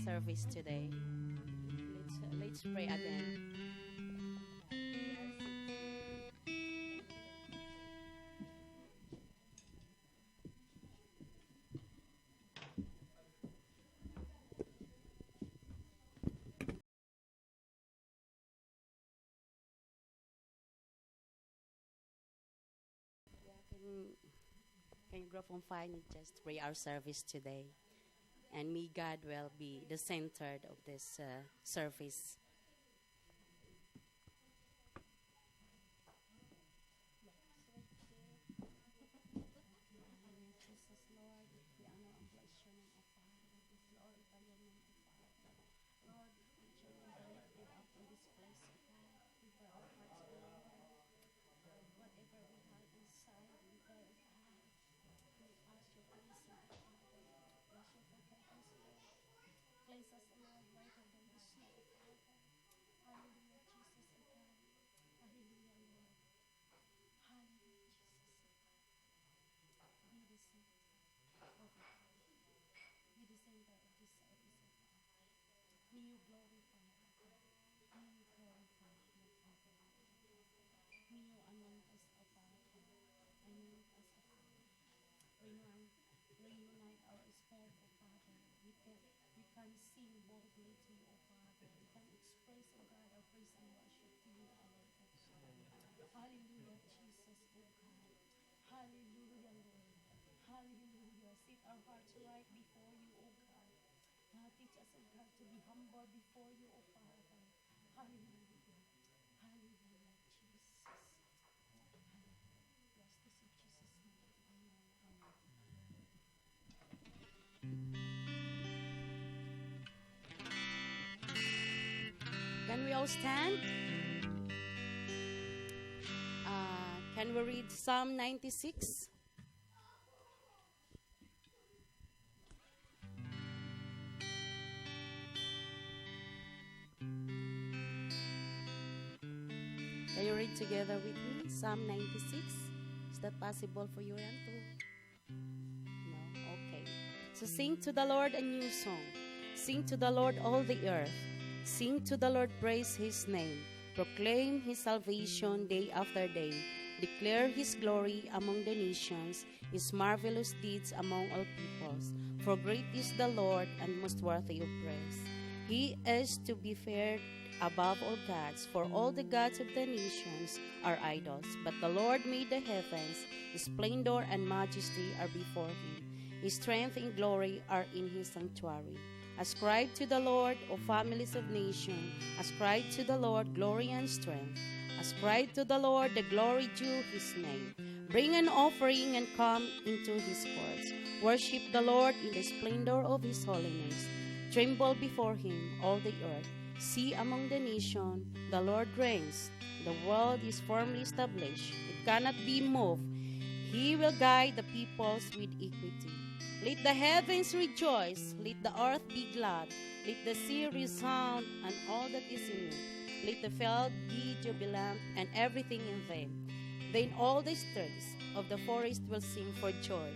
service today. Let's pray again. Can you grab on fine and just pray our service today? And may God will be the center of this service. Can we all stand? Can we read Psalm 96? Can you read together with me? Psalm 96. Is that possible for you, Ranto? No? Okay. So sing to the Lord a new song. Sing to the Lord all the earth. Sing to the Lord, praise His name. Proclaim His salvation day after day. Declare His glory among the nations, His marvelous deeds among all peoples. For great is the Lord and most worthy of praise. He is to be feared above all gods, for all the gods of the nations are idols. But the Lord made the heavens, His splendor and majesty are before Him. His strength and glory are in His sanctuary. Ascribe to the Lord, O families of nations. Ascribe to the Lord glory and strength. Ascribe to the Lord the glory due His name. Bring an offering and come into His courts. Worship the Lord in the splendor of His holiness. Tremble before Him, all the earth. See among the nations, the Lord reigns. The world is firmly established. It cannot be moved. He will guide the peoples with equity. Let the heavens rejoice. Let the earth be glad. Let the sea resound and all that is in it. Let the field be jubilant and everything in them. Then all the trees of the forest will sing for joy.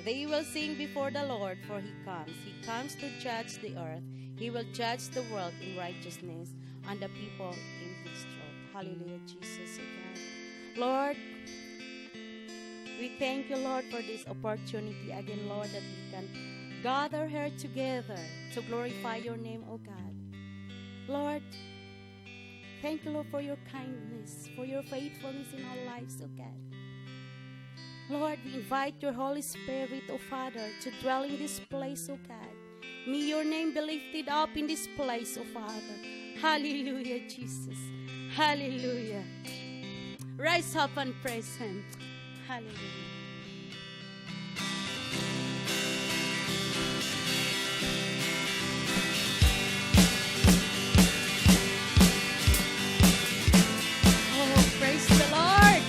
They will sing before the Lord, for He comes. He comes to judge the earth. He will judge the world in righteousness and the people in His truth. Hallelujah, Jesus. Lord, we thank You, Lord, for this opportunity again, Lord, that we can gather here together to glorify Your name, O God. Lord, thank You, Lord, for Your kindness, for Your faithfulness in our lives, O God. Lord, we invite Your Holy Spirit, O Father, to dwell in this place, O God. May Your name be lifted up in this place, O Father. Hallelujah, Jesus. Hallelujah. Rise up and praise Him. Hallelujah. Oh, praise the Lord.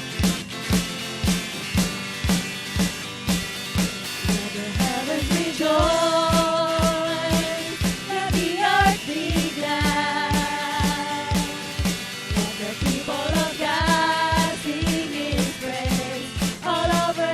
Let the heavens rejoice. Let the earth be glad. Let the people of God sing His praise all over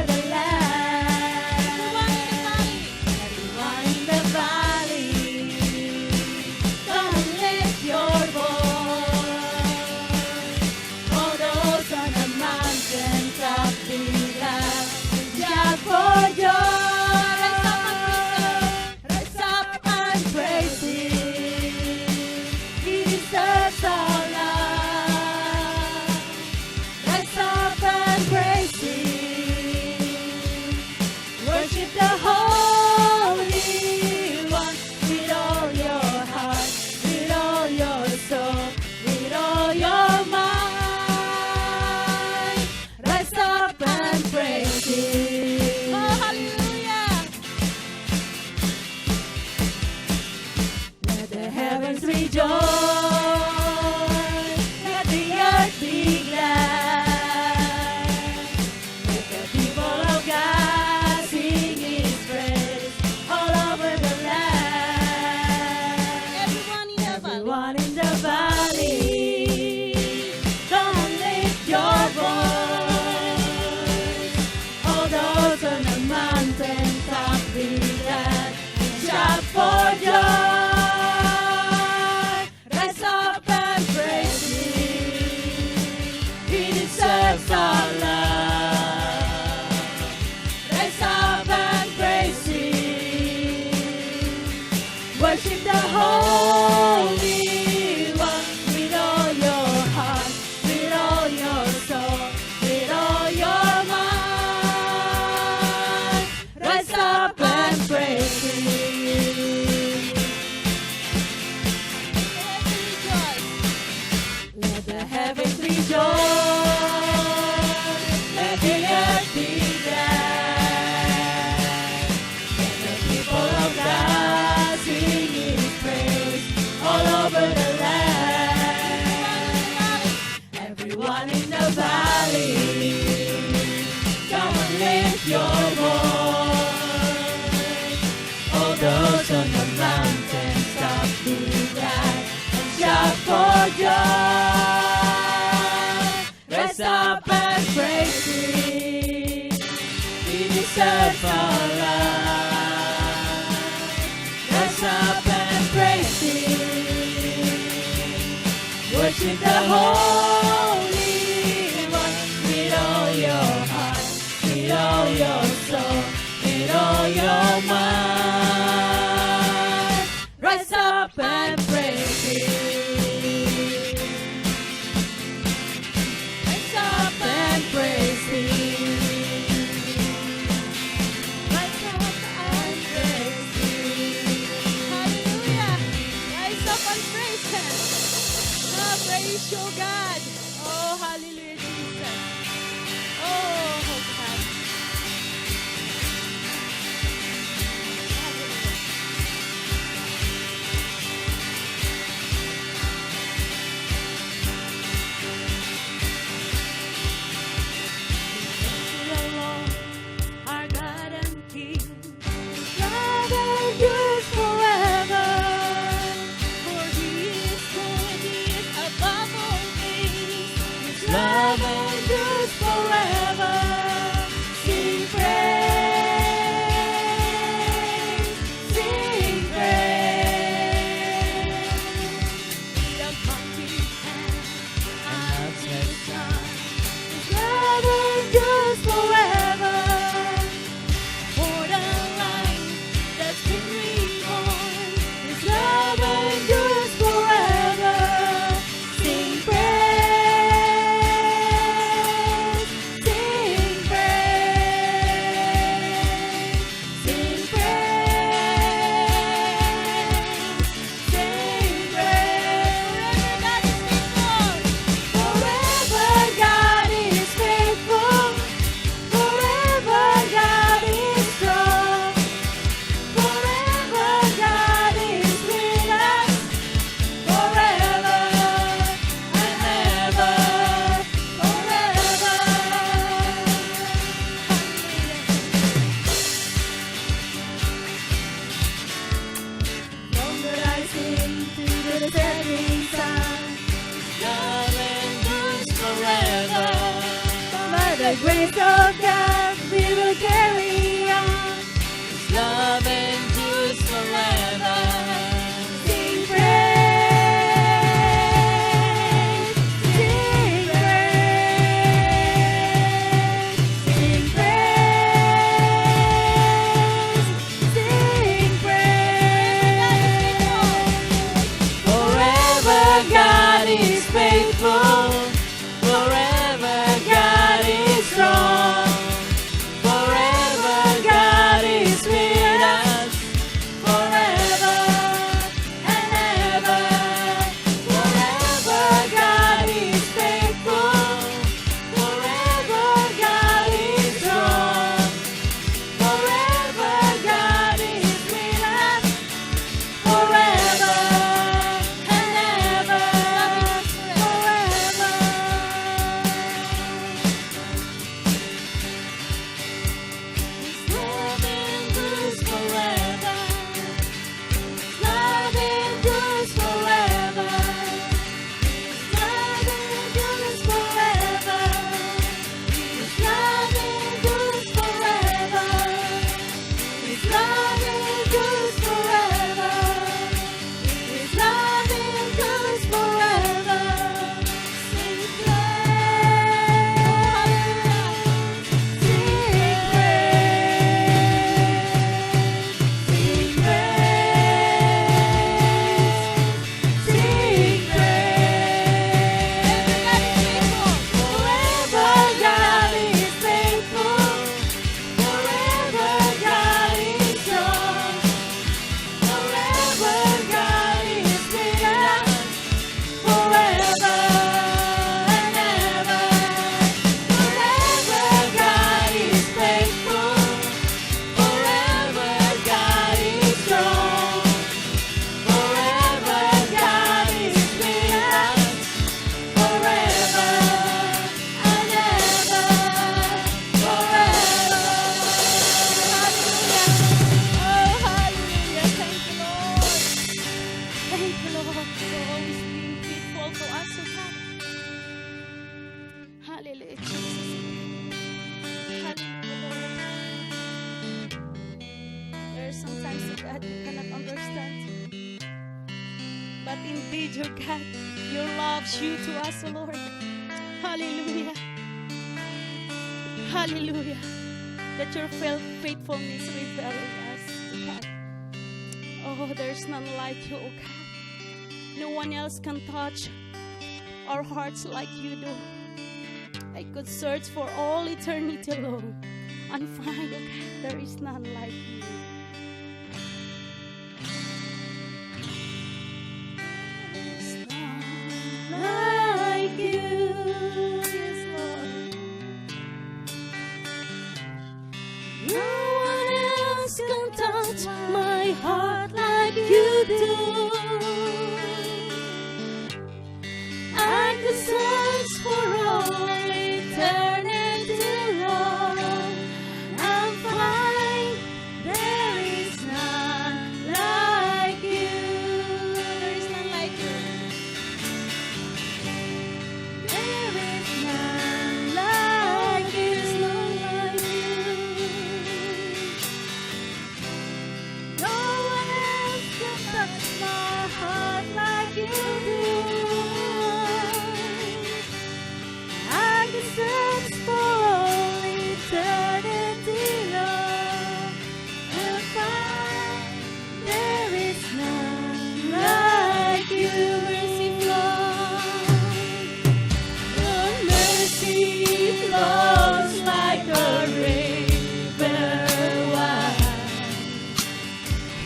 heavens rejoice, let the earth be glad. Let the people of God sing His praise all over the land. Everyone in the valley, come and lift your voice. All those on the mountain top, be glad and shout for joy. Rise up and praise Him, He deserves our love. Rise up and praise Him, worship the Holy One with all your heart, with all your soul, with all your mind. Rise up and praise Him. Let the heavens rejoice, let the earth be glad. Let the people of God sing His praise all over the land. Everyone in the valley, come and lift your voice. All those on the mountain top, be glad and shout for joy. Rise up and praise Him, He deserves our love. Rise up and praise Him, worship the Holy One with all your heart, with all your soul, with all your mind. Rise up and praise Him. Rise up and praise Him. Rise up and praise Him. Hallelujah. Rise up and praise Him. Oh, praise your God. Oh, hallelujah, Jesus. Oh, God. Our God and King, love endures forever. For He is good, He is above all things. His love endures forever. Sing praise, sing praise. The mighty hand outstretched sun. His love endures forever. For the life that's been reborn, His love endures forever. Sing praise, sing praise, sing praise, sing praise. Forever God is faithful. Forever God is strong. Forever God is with us. Forever and ever. Forever. From the rising to the setting sun, love endures forever. By the grace of God, we will carry on. His love endures forever. Sing praise, sing praise, sing praise, sing praise. Forever God is faithful. Forever God is strong. for always being faithful to us, oh God. Hallelujah, Jesus. Hallelujah, Lord. There are sometimes, oh God, we cannot understand. But indeed, oh God, your love due to us, oh Lord. Hallelujah. Hallelujah. That your faithfulness reveal in us, oh God. Oh, there's none like you, oh God. No one else can touch our hearts like you do. I could search for all eternity long and find, oh God, there is none like you. There's none like you. Yes, Lord. No one else can touch my heart like you do. I could search for all eternity long and find there is none like you. There is none like you. There is none like you. There is none like you. No one else can touch my heart like you do. I can search for all eternity long and find there is none like you. Mercy flows, your mercy flows like a river wide.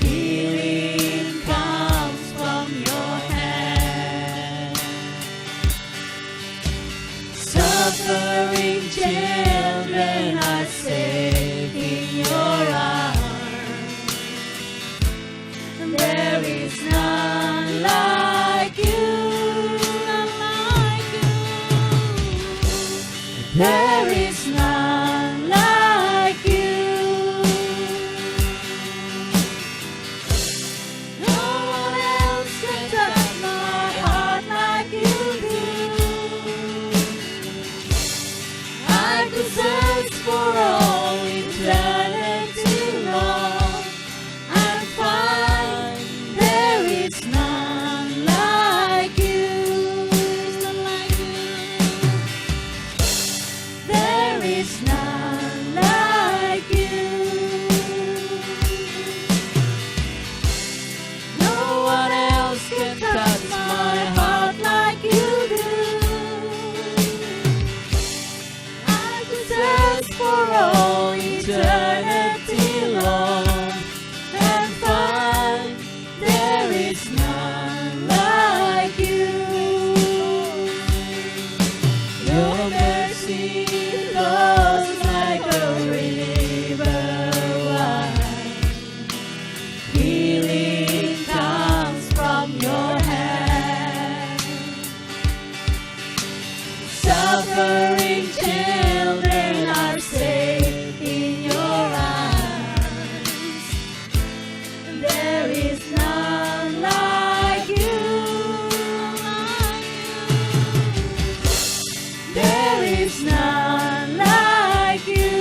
Healing comes from your hand. Suffering children are safe in your arms. There is none like you, none like you. There is none like you. No one else can touch my heart like you do. I could search for all eternity long and find there is none like you. There is none like you. There is none like you. No one else can touch my heart like you do. I could search for all eternity long and find there is none like you. Your mercy flows like a river wide. Healing comes from your hand. Suffering children are safe in your arms. There is none like you. There is none like you.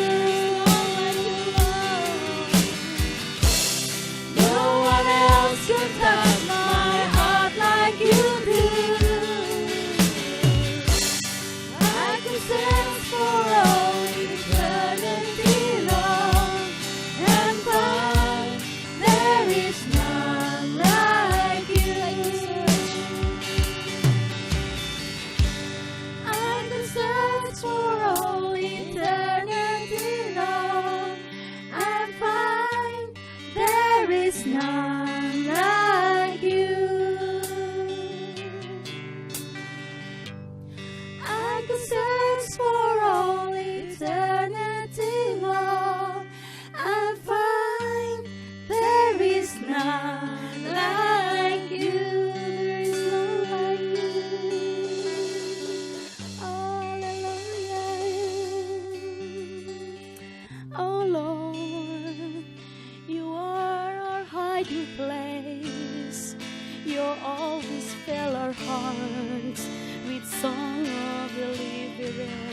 No one else can touch my heart like you do. I can search for all eternity long and find there is none like you. I can search for all eternity long and find there is none like you. I can search for all eternity long and find there is none like you. There is none like you. Hallelujah. Oh Lord, you are our hiding place. You're always fill our hearts with song of deliverance.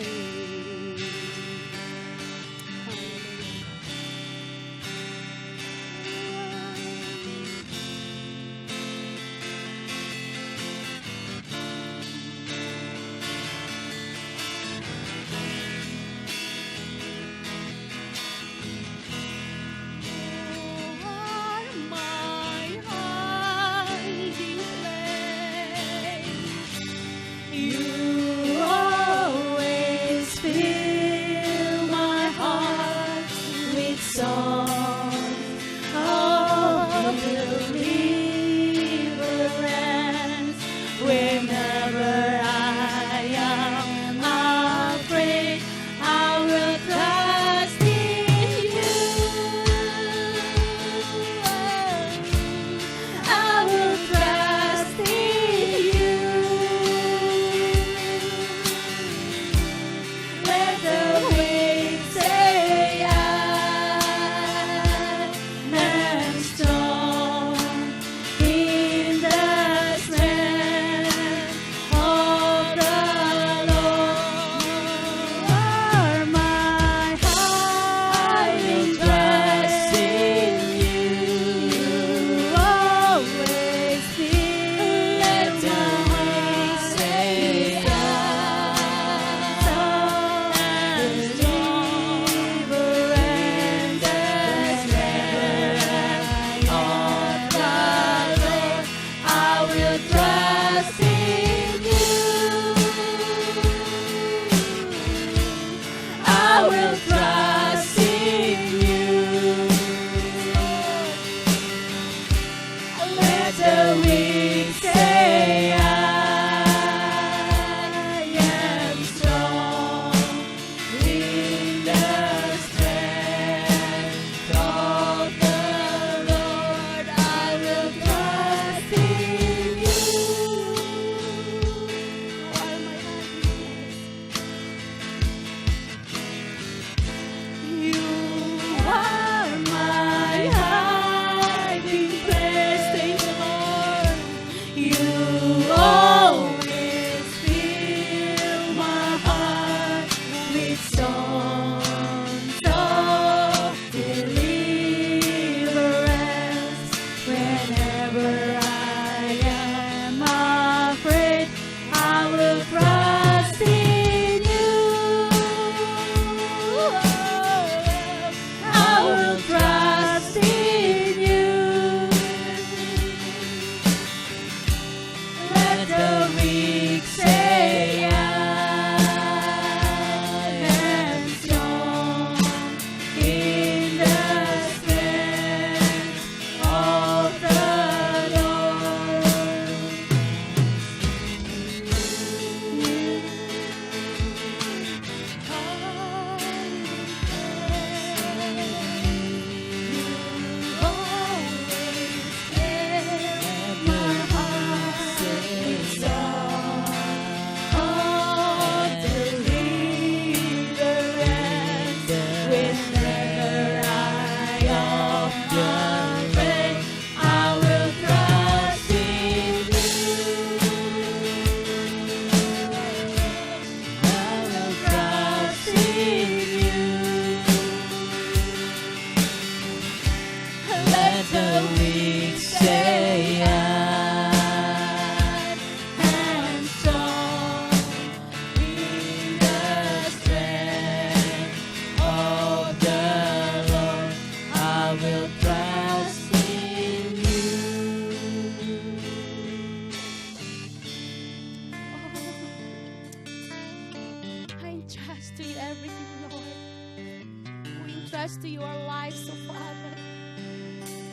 entrust to you our lives, oh Father.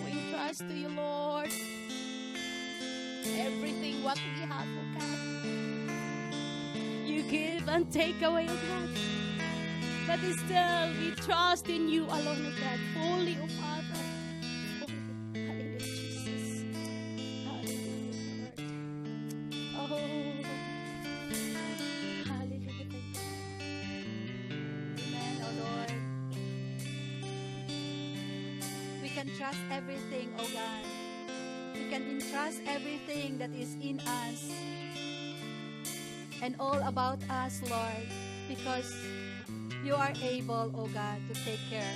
We entrust to you, Lord, everything what we have, oh God. You give and take away, oh God. But still, we trust in you alone, oh God, fully, oh Father. Fully. Hallelujah, Jesus. Hallelujah, Lord. Oh, hallelujah. Amen, oh Lord. We can trust everything, oh God. We can entrust everything that is in us and all about us, Lord, because you are able, O God, to take care.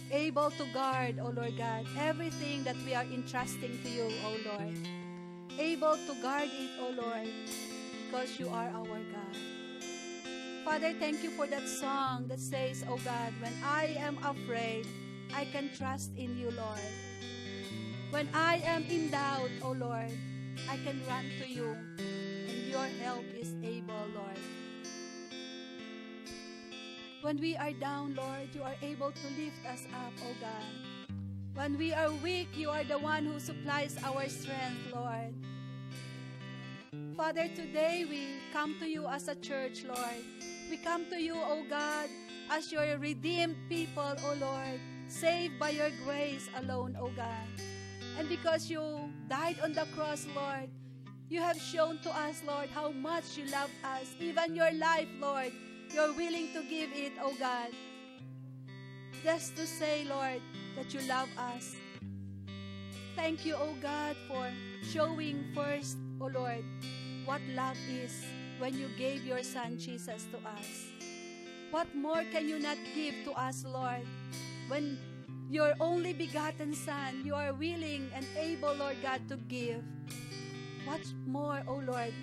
Able to guard, O Lord God, everything that we are entrusting to you, O Lord. Able to guard it, O Lord, because you are our God. Father, thank you for that song that says, O God, when I am afraid, I can trust in you, Lord. When I am in doubt, O Lord, I can run to you, and your help is able, Lord. When we are down, Lord, you are able to lift us up, O God. When we are weak, you are the one who supplies our strength, Lord. Father, today we come to you as a church, Lord. We come to you, O God, as your redeemed people, O Lord, saved by your grace alone, O God. And because you died on the cross, Lord, you have shown to us, Lord, how much you love us. Even your life, Lord, you're willing to give it, O God. Just to say, Lord, that you love us. Thank you, O God, for showing first, O Lord, what love is when you gave your Son Jesus to us. What more can you not give to us, Lord? When your only begotten Son, you are willing and able, Lord God, to give. What more, O Lord?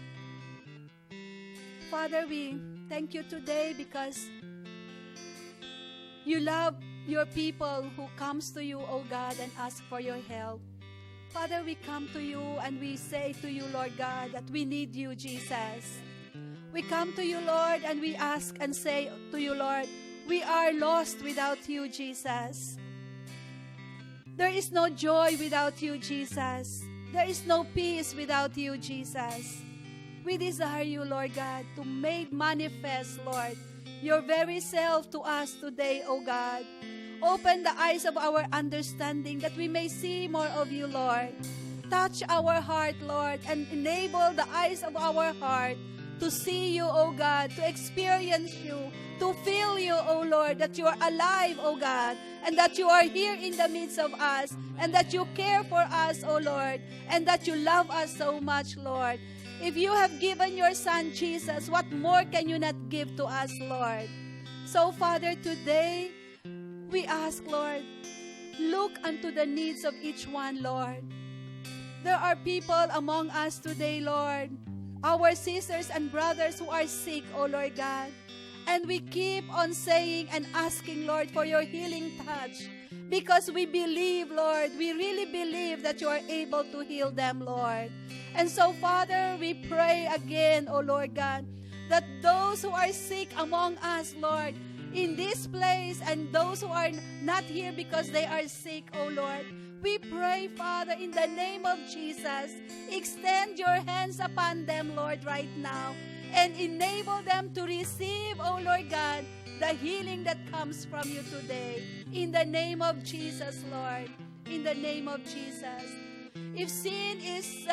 Father, we thank you today because you love your people who comes to you, O God, and ask for your help. Father, we come to you and we say to you, Lord God, that we need you, Jesus. We come to you, Lord, and we ask and say to you, Lord, we are lost without you, Jesus. There is no joy without you, Jesus. There is no peace without you, Jesus. We desire you, Lord God, to make manifest, Lord, your very self to us today, O God. Open the eyes of our understanding that we may see more of you, Lord. Touch our heart, Lord, and enable the eyes of our heart to see you, O God, to experience you, to feel you, O Lord, that you are alive, O God, and that you are here in the midst of us, and that you care for us, O Lord, and that you love us so much, Lord. If you have given your Son, Jesus, what more can you not give to us, Lord? So, Father, today, we ask, Lord, look unto the needs of each one, Lord. There are people among us today, Lord, our sisters and brothers who are sick, O Lord God. And we keep on saying and asking, Lord, for your healing touch. Because we believe, Lord, we really believe that you are able to heal them, Lord. And so, Father, we pray again, O Lord God, that those who are sick among us, Lord, in this place, and those who are not here because they are sick, O Lord, we pray, Father, in the name of Jesus, extend your hands upon them, Lord, right now, and enable them to receive, O Lord God, the healing that comes from you today. In the name of Jesus, Lord. In the name of Jesus. If sin is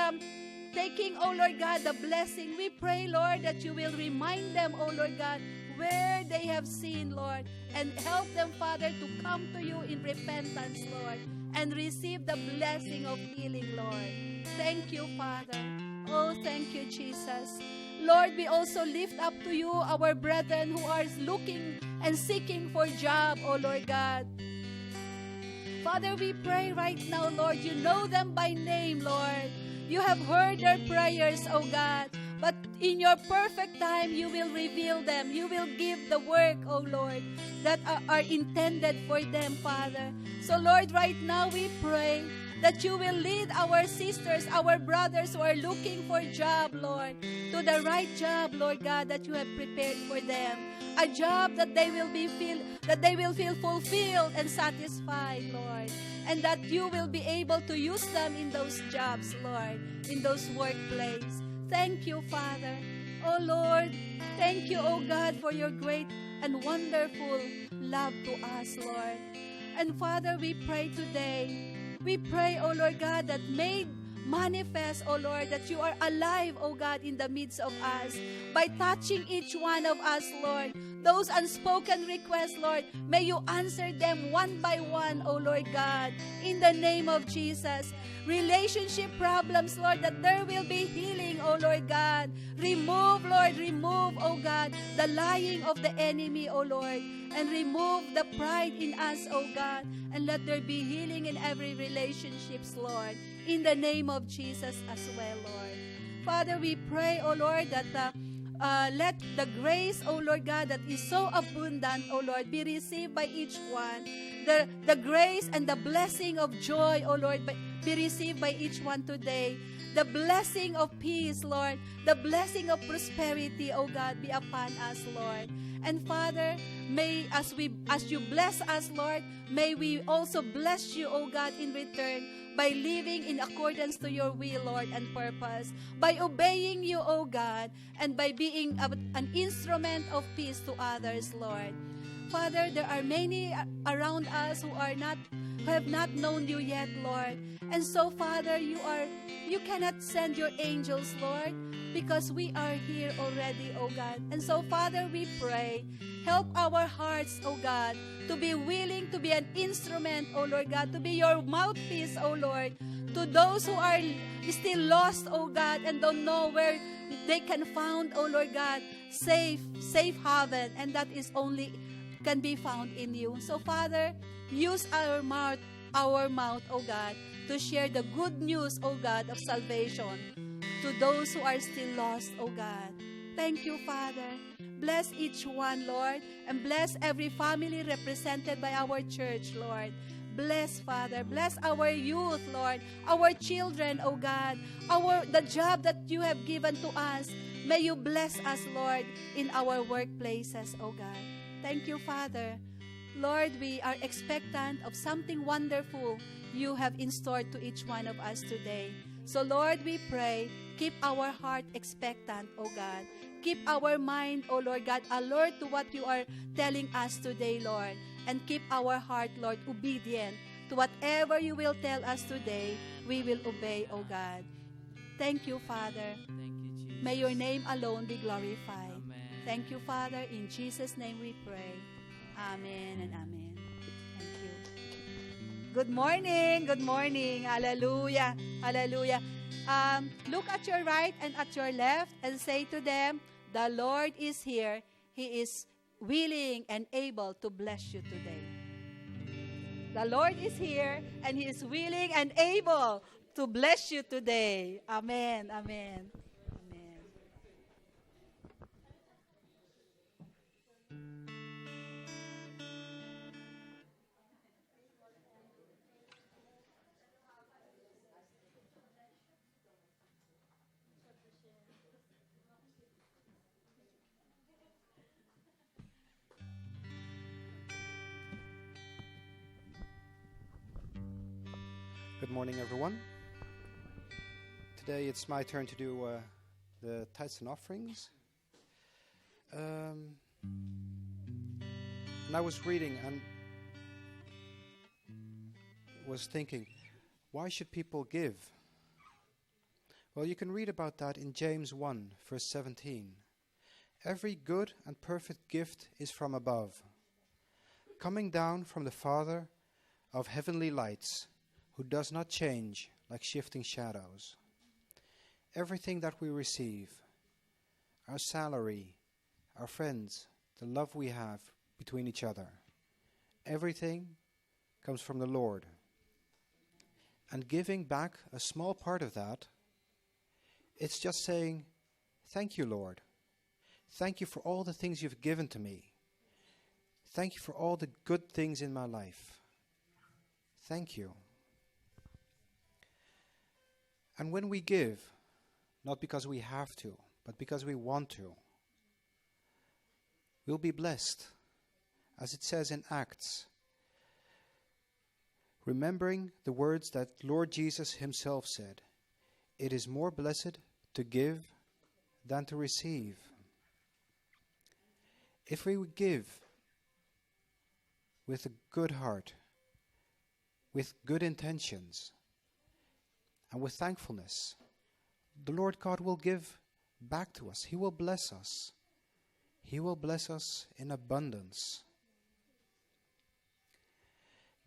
taking, O Lord God, the blessing, we pray, Lord, that you will remind them, O Lord God, where they have sinned, Lord, and help them, Father, to come to you in repentance, Lord, and receive the blessing of healing, Lord. Thank you, Father. Oh, thank you, Jesus. Lord, we also lift up to you our brethren who are looking and seeking for job, oh Lord God. Father, we pray right now, Lord, you know them by name, Lord. You have heard their prayers, oh God. But in your perfect time, you will reveal them. You will give the work, oh Lord, that are intended for them, Father. So, Lord, right now we pray that you will lead our sisters, our brothers who are looking for a job, Lord, to the right job, Lord God, that you have prepared for them. A job that they will feel fulfilled and satisfied, Lord. And that you will be able to use them in those jobs, Lord, in those workplaces. Thank you, Father. Oh, Lord, thank you, oh God, for your great and wonderful love to us, Lord. And Father, we pray today, we pray, oh Lord God, that made manifest, oh Lord, that you are alive, oh God, in the midst of us by touching each one of us, Lord. those unspoken requests, Lord, may you answer them one by one, O Lord God, in the name of Jesus. Relationship problems, Lord, that there will be healing, O Lord God. Remove, Lord, remove, O God, the lying of the enemy, O Lord, and remove the pride in us, O God, and let there be healing in every relationships, Lord, in the name of Jesus as well, Lord. Father, we pray, O Lord, that let the grace, O Lord God, that is so abundant, O Lord, be received by each one. The grace and the blessing of joy, O Lord, be received by each one today. The blessing of peace, Lord. The blessing of prosperity, O God, be upon us, Lord. And Father, may as you bless us, Lord, may we also bless you, O God, in return, by living in accordance to your will, Lord, and purpose, by obeying you, O God, and by being an instrument of peace to others, Lord. Father, there are many around us who have not known you yet, Lord. And so, Father, you cannot send your angels, Lord, because we are here already, O God. And so, Father, we pray, help our hearts, O God, to be willing to be an instrument, O Lord God, to be your mouthpiece, O Lord, to those who are still lost, O God, and don't know where they can find, O Lord God, safe haven, and that is only can be found in you. So, Father, use our mouth, O God, to share the good news, O God, of salvation to those who are still lost, O God. Thank you, Father. Bless each one, Lord, and bless every family represented by our church, Lord. Bless, Father. Bless our youth, Lord, our children, O God, the job that you have given to us. May you bless us, Lord, in our workplaces, O God. Thank you, Father. Lord, we are expectant of something wonderful you have in store to each one of us today. So, Lord, we pray, keep our heart expectant, O God. Keep our mind, O Lord God, alert to what you are telling us today, Lord. And keep our heart, Lord, obedient to whatever you will tell us today. We will obey, O God. Thank you, Father. Thank you, Jesus. May your name alone be glorified. Amen. Thank you, Father. In Jesus' name we pray. Amen and amen. Thank you. Good morning. Good morning. Hallelujah. Hallelujah. Look at your right and at your left and say to them, the Lord is here. He is willing and able to bless you today. The Lord is here and He is willing and able to bless you today. Amen. Amen. Amen. Good morning, everyone. Today it's my turn to do the tithes and offerings. And I was reading and was thinking, why should people give? Well, you can read about that in James 1, verse 17. Every good and perfect gift is from above, coming down from the Father of heavenly lights, who does not change like shifting shadows. Everything that we receive, our salary, our friends, the love we have between each other, everything comes from the Lord. And giving back a small part of that, it's just saying, thank you, Lord. Thank you for all the things you've given to me. Thank you for all the good things in my life. Thank you. And when we give, not because we have to, but because we want to, we'll be blessed. As it says in Acts, remembering the words that Lord Jesus himself said, it is more blessed to give than to receive. If we would give with a good heart, with good intentions, and with thankfulness, the Lord God will give back to us. He will bless us. He will bless us in abundance.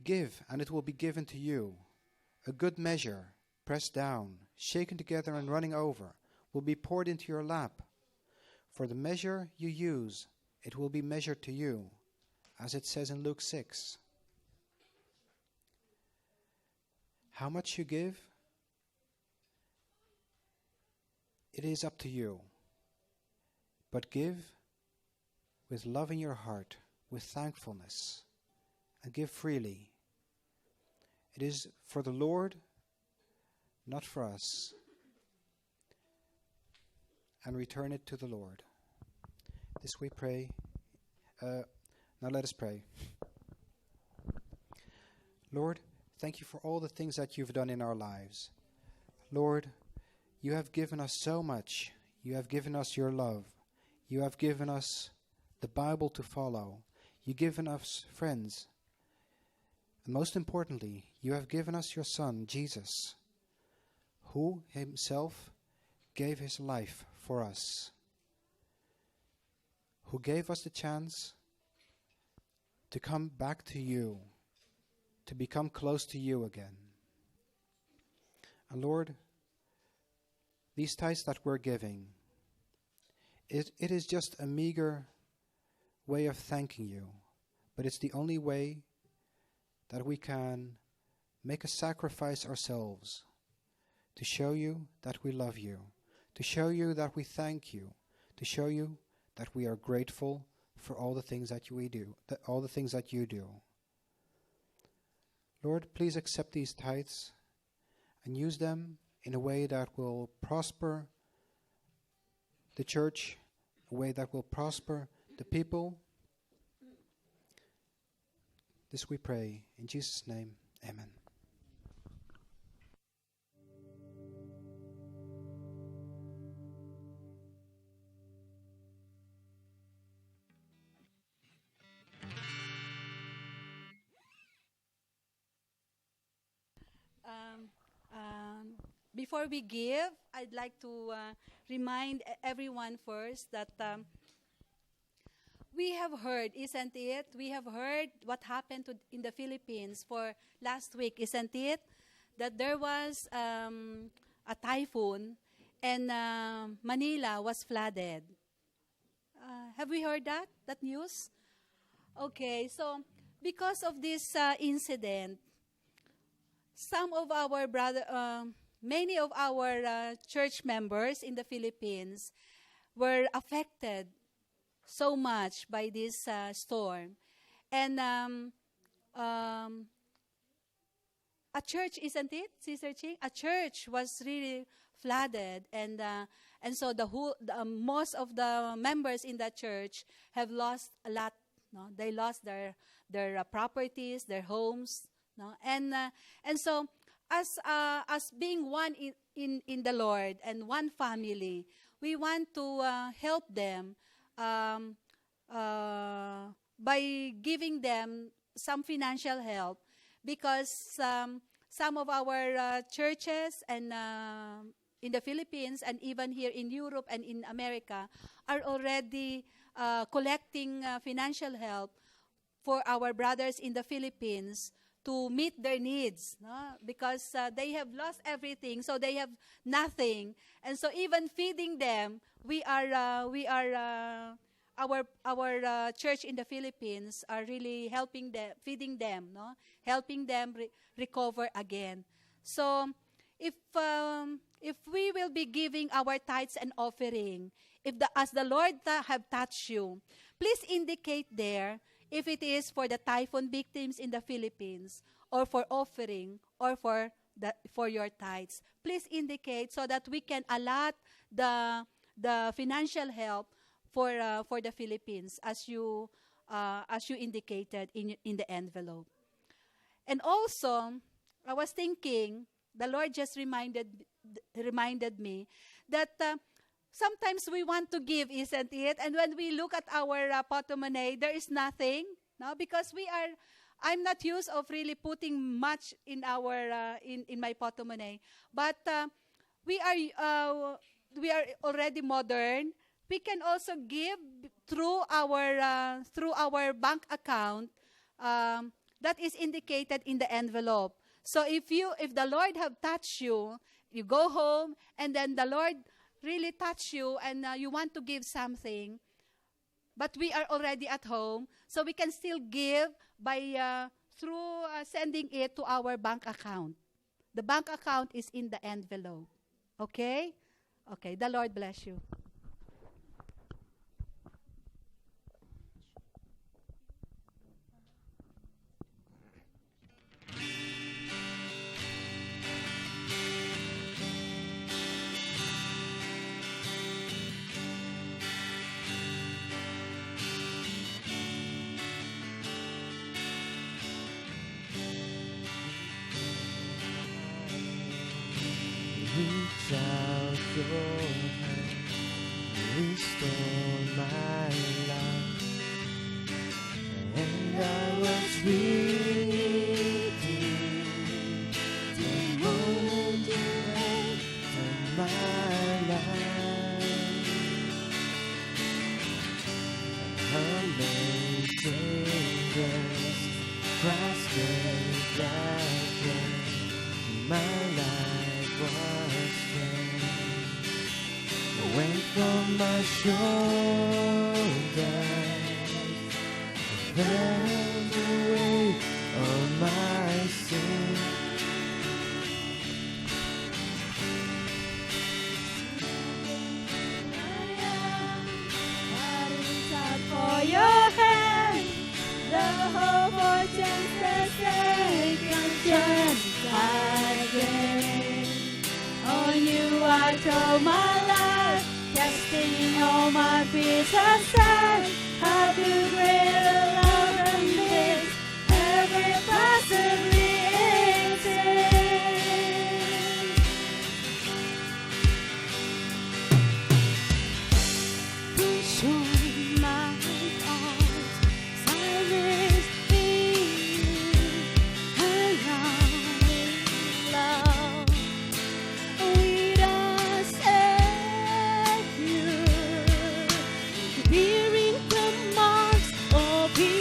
Give, and it will be given to you. A good measure, pressed down, shaken together and running over, will be poured into your lap. For the measure you use, it will be measured to you, as it says in Luke 6. How much you give, it is up to you. But give with love in your heart, with thankfulness, and give freely. It is for the Lord, not for us. And return it to the Lord. This we pray. Now let us pray. Lord, thank you for all the things that you've done in our lives. Lord, you have given us so much. You have given us your love. You have given us the Bible to follow. You've given us friends. And most importantly, you have given us your Son, Jesus, who himself gave his life for us, who gave us the chance to come back to you, to become close to you again. And Lord, these tithes that we're giving, it is just a meager way of thanking you, but it's the only way that we can make a sacrifice ourselves to show you that we love you, to show you that we thank you, to show you that we are grateful for all the things that we do, all the things that you do. Lord, please accept these tithes and use them in a way that will prosper the church, a way that will prosper the people. This we pray in Jesus' name. Amen. Before we give, I'd like to remind everyone first that we have heard, isn't it? We have heard what happened in the Philippines for last week, isn't it? That there was a typhoon and Manila was flooded. Have we heard that news? Okay, so because of this incident, some of our many of our church members in the Philippines were affected so much by this storm. And a church, isn't it, Sister Ching? A church was really flooded, and so most of the members in that church have lost a lot. No? They lost their properties, their homes. No? And so as being one in the Lord and one family, we want to help them by giving them some financial help, because some of our churches and in the Philippines and even here in Europe and in America are already collecting financial help for our brothers in the Philippines to meet their needs, no? Because they have lost everything, so they have nothing, and so even feeding them, our church in the Philippines are really helping them, feeding them, no, helping them recover again. So if we will be giving our tithes and offering, as the Lord have touched you, please indicate there if it is for the typhoon victims in the Philippines, or for offering, or for your tithes. Please indicate so that we can allot the financial help for the Philippines as you indicated in the envelope. And also, I was thinking, the Lord just reminded me that sometimes we want to give, isn't it? And when we look at our portemonnaie, there is nothing, no? Because I'm not used of really putting much in our in my portemonnaie. But we are already modern. we can also give through our bank account that is indicated in the envelope. So if the Lord have touched you, you go home and then the Lord really touch you and you want to give something, but we are already at home, so we can still give by through sending it to our bank account. The bank account is in the envelope. Okay? Okay, the Lord bless you. Reach out your hand, restore my life, and I was ready to hold your hand in my life. Amazing grace, Christ gave that day, my life was changed. Went from my shoulders, fell the weight of my sin. For your hand, the hope for just a second chance again. On you I throw my life, casting all my fears aside. How to greater love than this ever possibly exist. Consume my arms, silence me, love with a Savior, bearing the marks of His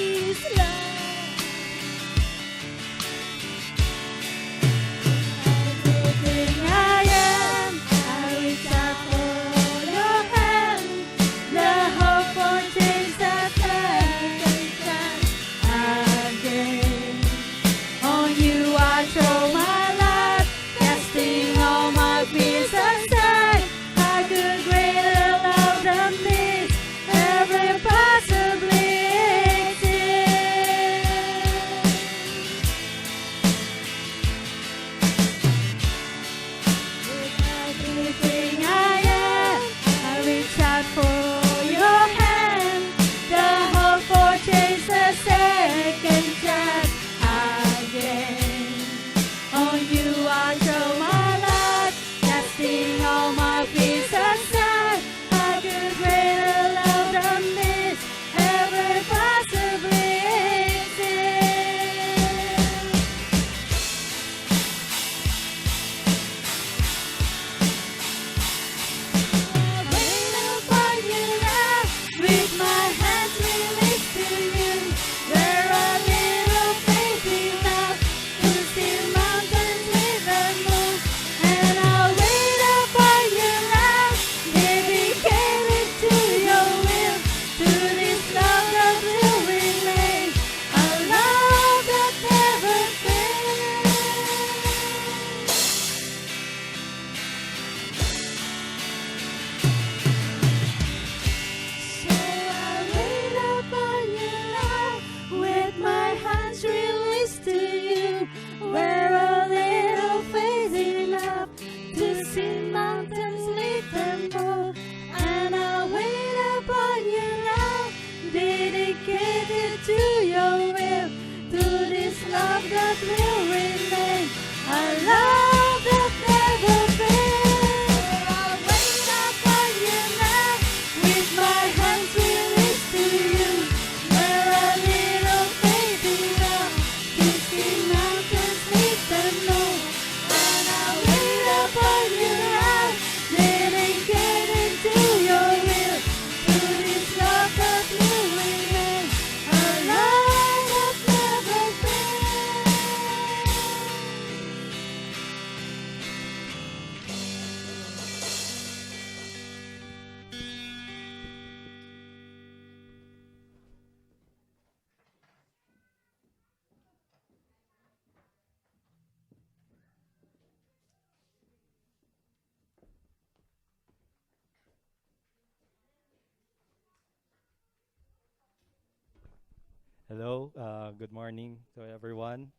Hello, good morning to everyone.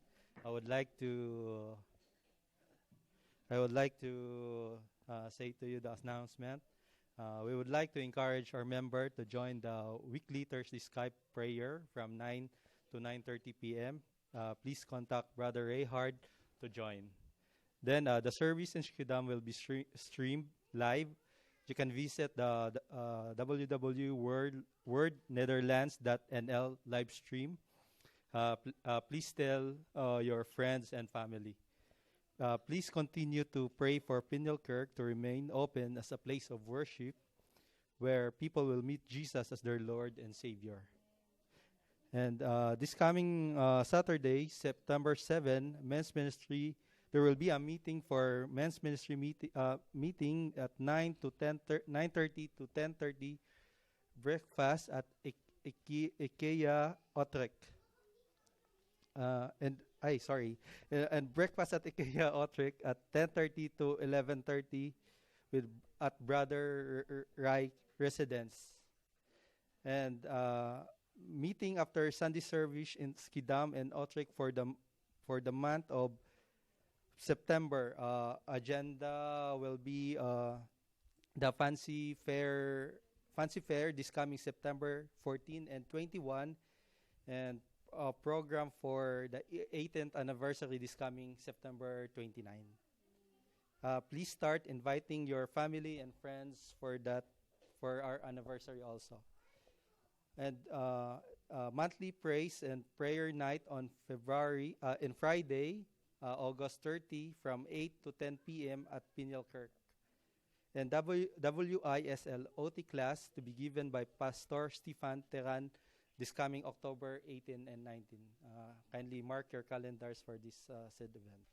I would like to say to you the announcement. We would like to encourage our member to join the weekly Thursday Skype prayer from 9 to 9:30 p.m. Please contact Brother Rayhard to join. Then the service in Shikidam will be streamed live. You can visit the www.wordnetherlands.nl live stream. Please tell your friends and family. Please continue to pray for Pinelkirk to remain open as a place of worship where people will meet Jesus as their Lord and Savior. And this coming Saturday, September 7, Men's Ministry, there will be a meeting for Men's Ministry meeting at 9:30 to 10:30, breakfast at IKEA Utrecht. And breakfast at IKEA Utrecht at 10:30 to 11:30 at Brother Rai residence. And meeting after Sunday service in Skidam and Utrecht for the month of September. Agenda will be the fancy fair this coming September 14 and 21, and program for the 18th anniversary this coming September 29. Please start inviting your family and friends for our anniversary also. And monthly praise and prayer night on Friday, August 30 from 8 to 10 p.m. at Pinelkirk. And WISL OT class to be given by Pastor Stefan Teran this coming October 18 and 19. Kindly mark your calendars for this said event.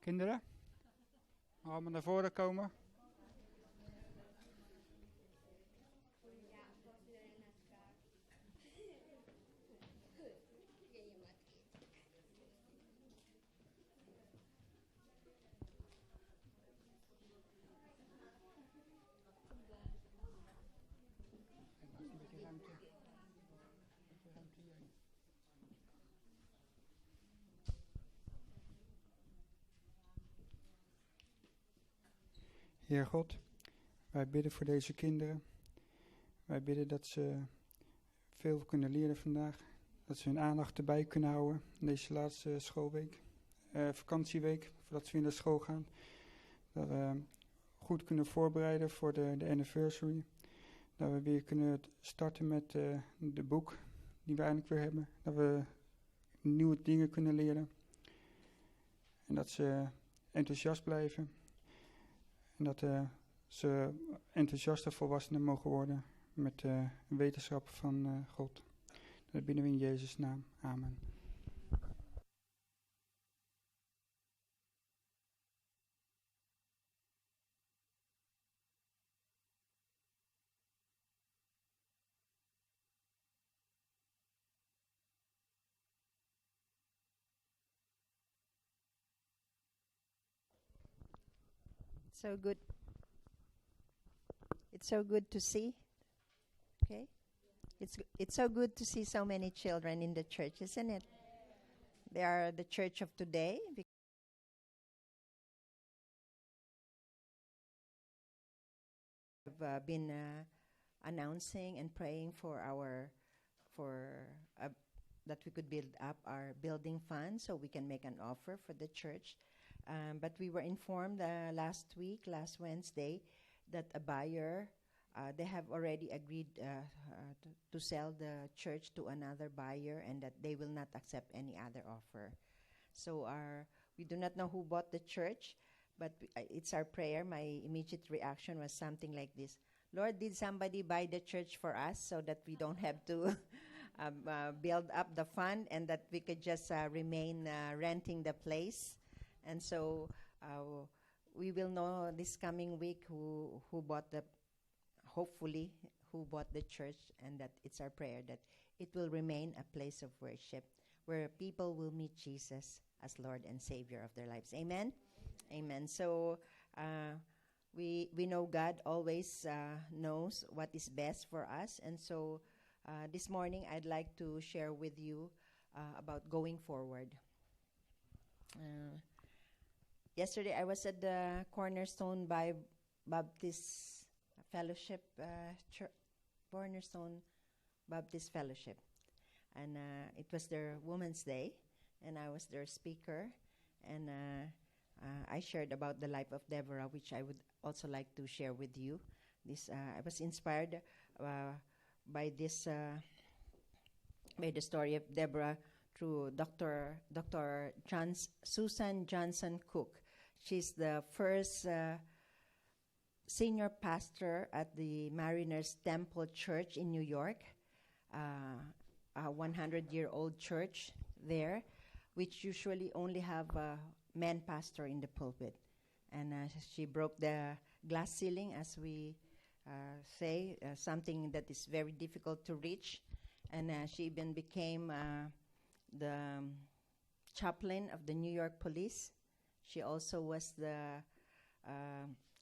Kinderen, allemaal naar voren komen. Heer God, wij bidden voor deze kinderen. Wij bidden dat ze veel kunnen leren vandaag. Dat ze hun aandacht erbij kunnen houden in deze laatste schoolweek. Vakantieweek, voordat ze weer naar school gaan. Dat we goed kunnen voorbereiden voor de anniversary. Dat we weer kunnen starten met de boek die we eindelijk weer hebben. Dat we nieuwe dingen kunnen leren. En dat ze enthousiast blijven. En dat ze enthousiaste volwassenen mogen worden met wetenschap van God. Dat bidden we in Jezus' naam. Amen. So good. It's so good to see. Okay? It's so good to see so many children in the church, isn't it? They are the church of today. We've been announcing and praying for that we could build up our building fund so we can make an offer for the church. But we were informed last Wednesday, that a buyer, they have already agreed to sell the church to another buyer, and that they will not accept any other offer. So we do not know who bought the church, but it's our prayer. My immediate reaction was something like this: Lord, did somebody buy the church for us so that we don't have to build up the fund, and that we could just remain renting the place? And so we will know this coming week who bought the, hopefully, who bought the church, and that it's our prayer that it will remain a place of worship where people will meet Jesus as Lord and Savior of their lives. Amen? Amen. So we know God always knows what is best for us. And so this morning I'd like to share with you about going forward. Yesterday I was at the Cornerstone Baptist Fellowship Cornerstone Baptist Fellowship, and it was their Women's Day, and I was their speaker, and I shared about the life of Deborah, which I would also like to share with you. This I was inspired by this by the story of Deborah through Dr. Susan Johnson Cook. She's the first senior pastor at the Mariners Temple Church in New York, a 100-year-old church there, which usually only have a man pastor in the pulpit. And she broke the glass ceiling, as we say, something that is very difficult to reach. And she even became the chaplain of the New York Police. She also was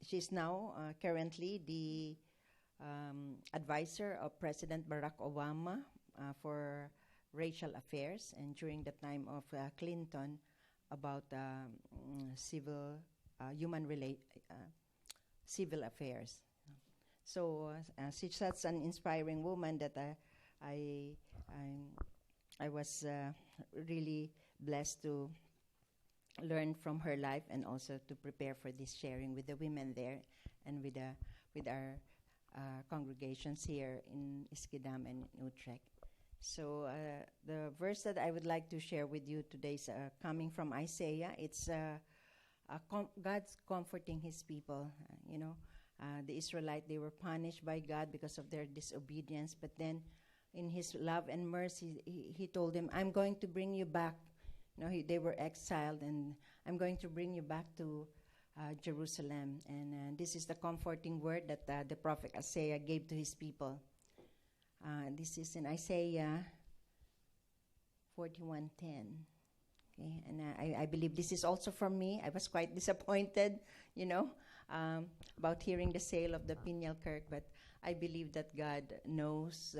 she's now currently the advisor of President Barack Obama for racial affairs, and during the time of Clinton about civil affairs. So she's such an inspiring woman that I was really blessed to learn from her life, and also to prepare for this sharing with the women there and with our congregations here in Iskidam and in Utrecht. So the verse that I would like to share with you today is coming from Isaiah. It's God's comforting His people. The Israelites, they were punished by God because of their disobedience, but then in His love and mercy, He told them, I'm going to bring you back. They were exiled, and I'm going to bring you back to Jerusalem. And this is the comforting word that the prophet Isaiah gave to his people. This is in Isaiah 41:10. Okay, and I believe this is also from me. I was quite disappointed, about hearing the sale of the Pinyal Kirk, but I believe that God knows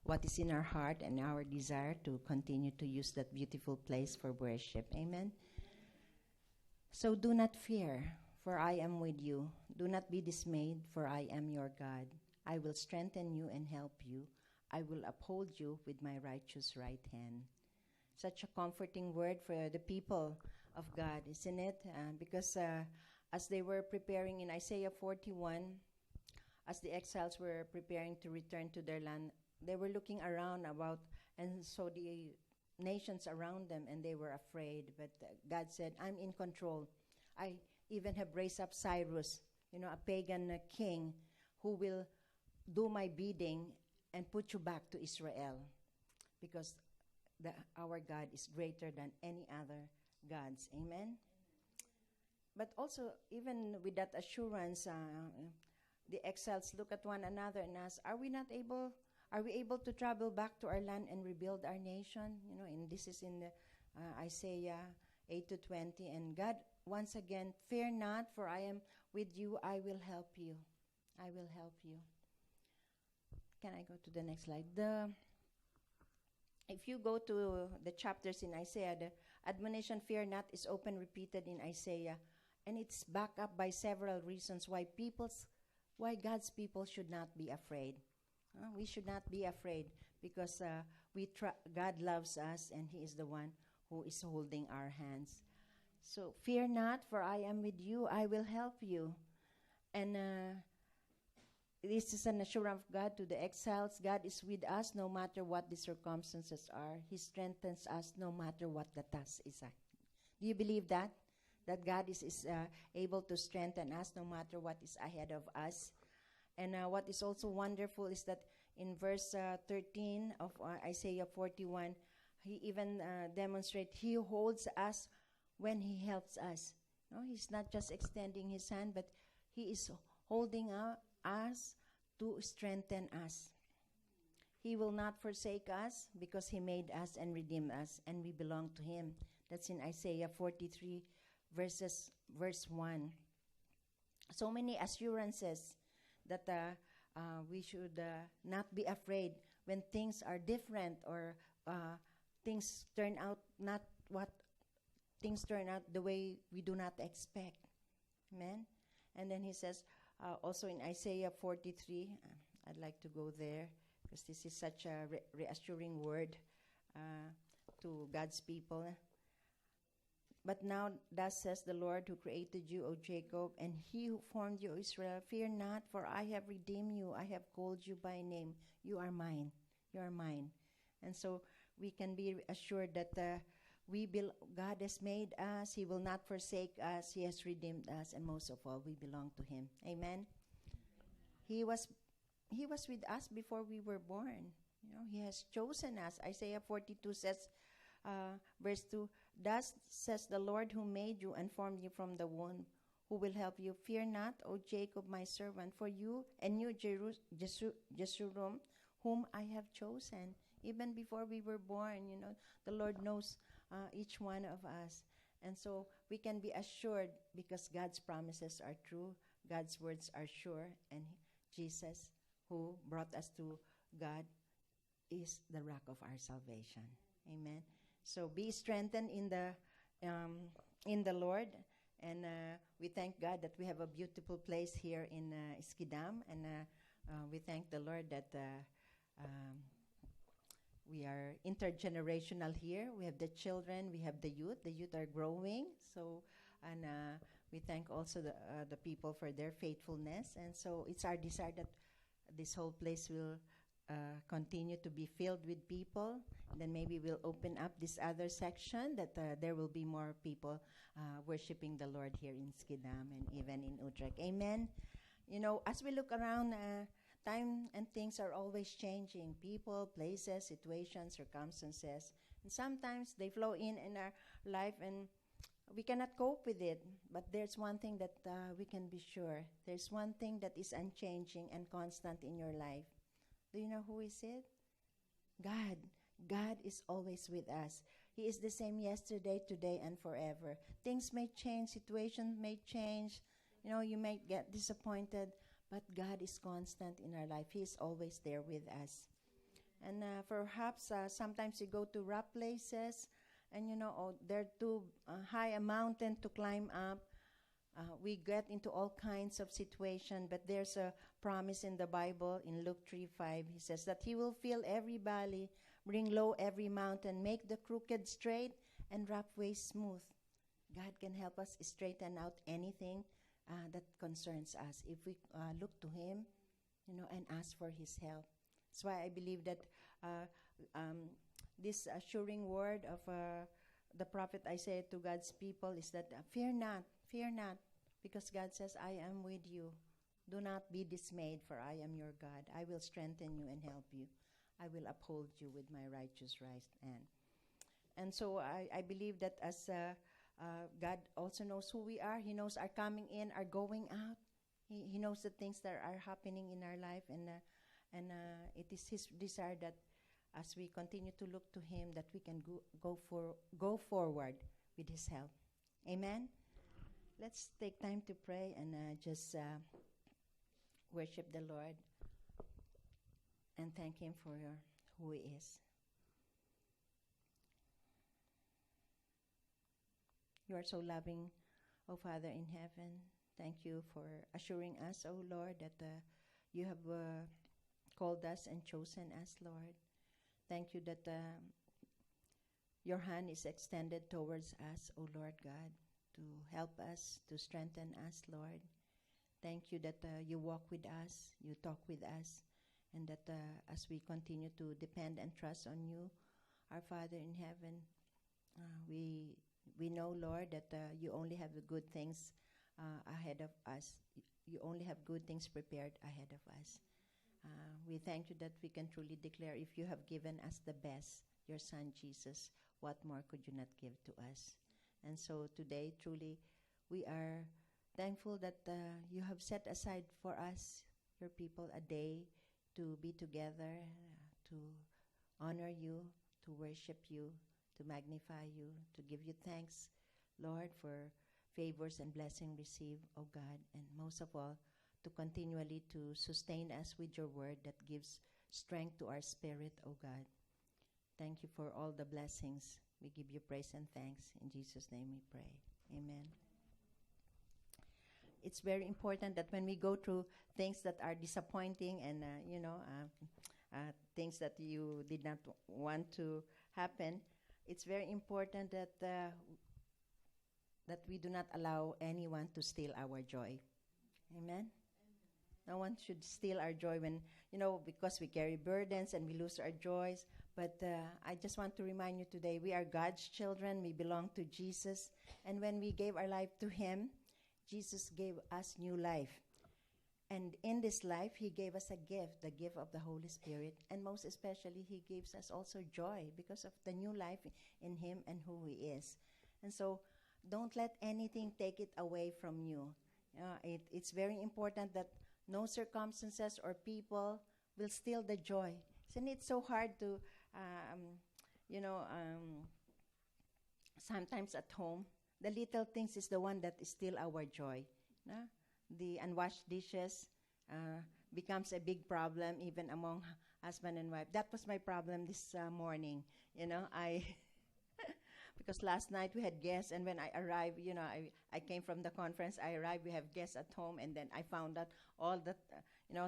what is in our heart and our desire to continue to use that beautiful place for worship. Amen. So do not fear, for I am with you. Do not be dismayed, for I am your God. I will strengthen you and help you. I will uphold you with my righteous right hand. Such a comforting word for the people of God, isn't it? Because as they were preparing in Isaiah 41, as the exiles were preparing to return to their land, they were looking around and so the nations around them, and they were afraid. But God said, I'm in control. I even have raised up Cyrus, a pagan king, who will do my bidding and put you back to Israel, because our God is greater than any other gods. Amen? But also, even with that assurance, the exiles look at one another and ask, Are we able to travel back to our land and rebuild our nation? And this is in the Isaiah 8-20. And God, once again, fear not, for I am with you. I will help you. I will help you. Can I go to the next slide? If you go to the chapters in Isaiah, the admonition, fear not, is often repeated in Isaiah. And it's backed up by several reasons why God's people should not be afraid. We should not be afraid, because God loves us, and He is the one who is holding our hands. So fear not, for I am with you. I will help you. And this is an assurance of God to the exiles. God is with us no matter what the circumstances are. He strengthens us no matter what the task is. Do you believe that? That God is able to strengthen us no matter what is ahead of us. And what is also wonderful is that in verse 13 of Isaiah 41, He even demonstrates He holds us when He helps us. No, He's not just extending His hand, but He is holding us to strengthen us. He will not forsake us because He made us and redeemed us, and we belong to Him. That's in Isaiah 43, verse 1. So many assurances that we should not be afraid when things are different or things turn out the way we do not expect. Amen. And then he says also in Isaiah 43, I'd like to go there because this is such a reassuring word to God's people. But now, thus says the Lord who created you, O Jacob, and He who formed you, O Israel, fear not, for I have redeemed you. I have called you by name. You are mine. You are mine. And so we can be assured that God has made us. He will not forsake us. He has redeemed us, and most of all, we belong to Him. Amen. He was with us before we were born. He has chosen us. Isaiah 42 says, verse 2, thus says the Lord who made you and formed you from the womb, who will help you. Fear not, O Jacob, my servant, for you and you, Jeshurun, whom I have chosen. Even before we were born, the Lord knows each one of us. And so we can be assured because God's promises are true, God's words are sure, and Jesus, who brought us to God, is the rock of our salvation. Amen. So be strengthened in the Lord, and we thank God that we have a beautiful place here in Iskidam, and we thank the Lord that we are intergenerational here. We have the children, we have the youth. The youth are growing, so and we thank also the people for their faithfulness, and so it's our desire that this whole place will continue to be filled with people. Then maybe we'll open up this other section that there will be more people worshiping the Lord here in Skidam and even in Utrecht. Amen. As we look around, time and things are always changing. People, places, situations, circumstances. And sometimes they flow in our life and we cannot cope with it. But there's one thing that we can be sure. There's one thing that is unchanging and constant in your life. Do you know who is it? God. God is always with us. He is the same yesterday, today, and forever. Things may change, situations may change. You may get disappointed, but God is constant in our life. He is always there with us. And perhaps sometimes you go to rough places, and they're too high a mountain to climb up. We get into all kinds of situations, but there's a promise in the Bible in Luke 3:5. He says that He will fill every valley, bring low every mountain, make the crooked straight and rough ways smooth. God can help us straighten out anything that concerns us if we look to Him, and ask for His help. That's why I believe that this assuring word of the prophet Isaiah to God's people is that fear not, because God says, I am with you. Do not be dismayed, for I am your God. I will strengthen you and help you. I will uphold you with my righteous right hand. And so I believe that as God also knows who we are, He knows our coming in, our going out. He knows the things that are happening in our life, and it is His desire that as we continue to look to Him, that we can go forward with His help. Amen. Let's take time to pray and just worship the Lord and thank Him for who He is. You are so loving, O Father in heaven. Thank you for assuring us, O Lord, that you have called us and chosen us, Lord. Thank you that your hand is extended towards us, O Lord God, to help us, to strengthen us, Lord. Thank you that you walk with us, you talk with us, and that as we continue to depend and trust on you, our Father in heaven, we know, Lord, that you only have the good things ahead of us. You only have good things prepared ahead of us. We thank you that we can truly declare, if you have given us the best, your Son Jesus, what more could you not give to us? And so today, truly, we are thankful that you have set aside for us, your people, a day to be together, to honor you, to worship you, to magnify you, to give you thanks, Lord, for favors and blessing received, O God, and most of all, to continually to sustain us with your word that gives strength to our spirit, O God. Thank you for all the blessings. We give you praise and thanks. In Jesus' name we pray. Amen. It's very important that when we go through things that are disappointing and, things that you did not want to happen, it's very important that that we do not allow anyone to steal our joy. Amen? No one should steal our joy when, because we carry burdens and we lose our joys. But I just want to remind you today, we are God's children. We belong to Jesus. And when we gave our life to Him, Jesus gave us new life. And in this life, He gave us a gift, the gift of the Holy Spirit. And most especially, He gives us also joy because of the new life in Him and who He is. And so, don't let anything take it away from you. It's very important that no circumstances or people will steal the joy. Isn't it so hard to, sometimes at home, the little things is the one that steal our joy. No? The unwashed dishes becomes a big problem even among husband and wife. That was my problem this morning. Because last night we had guests, and when I arrived, I came from the conference, I arrived, we have guests at home, and then I found out all the,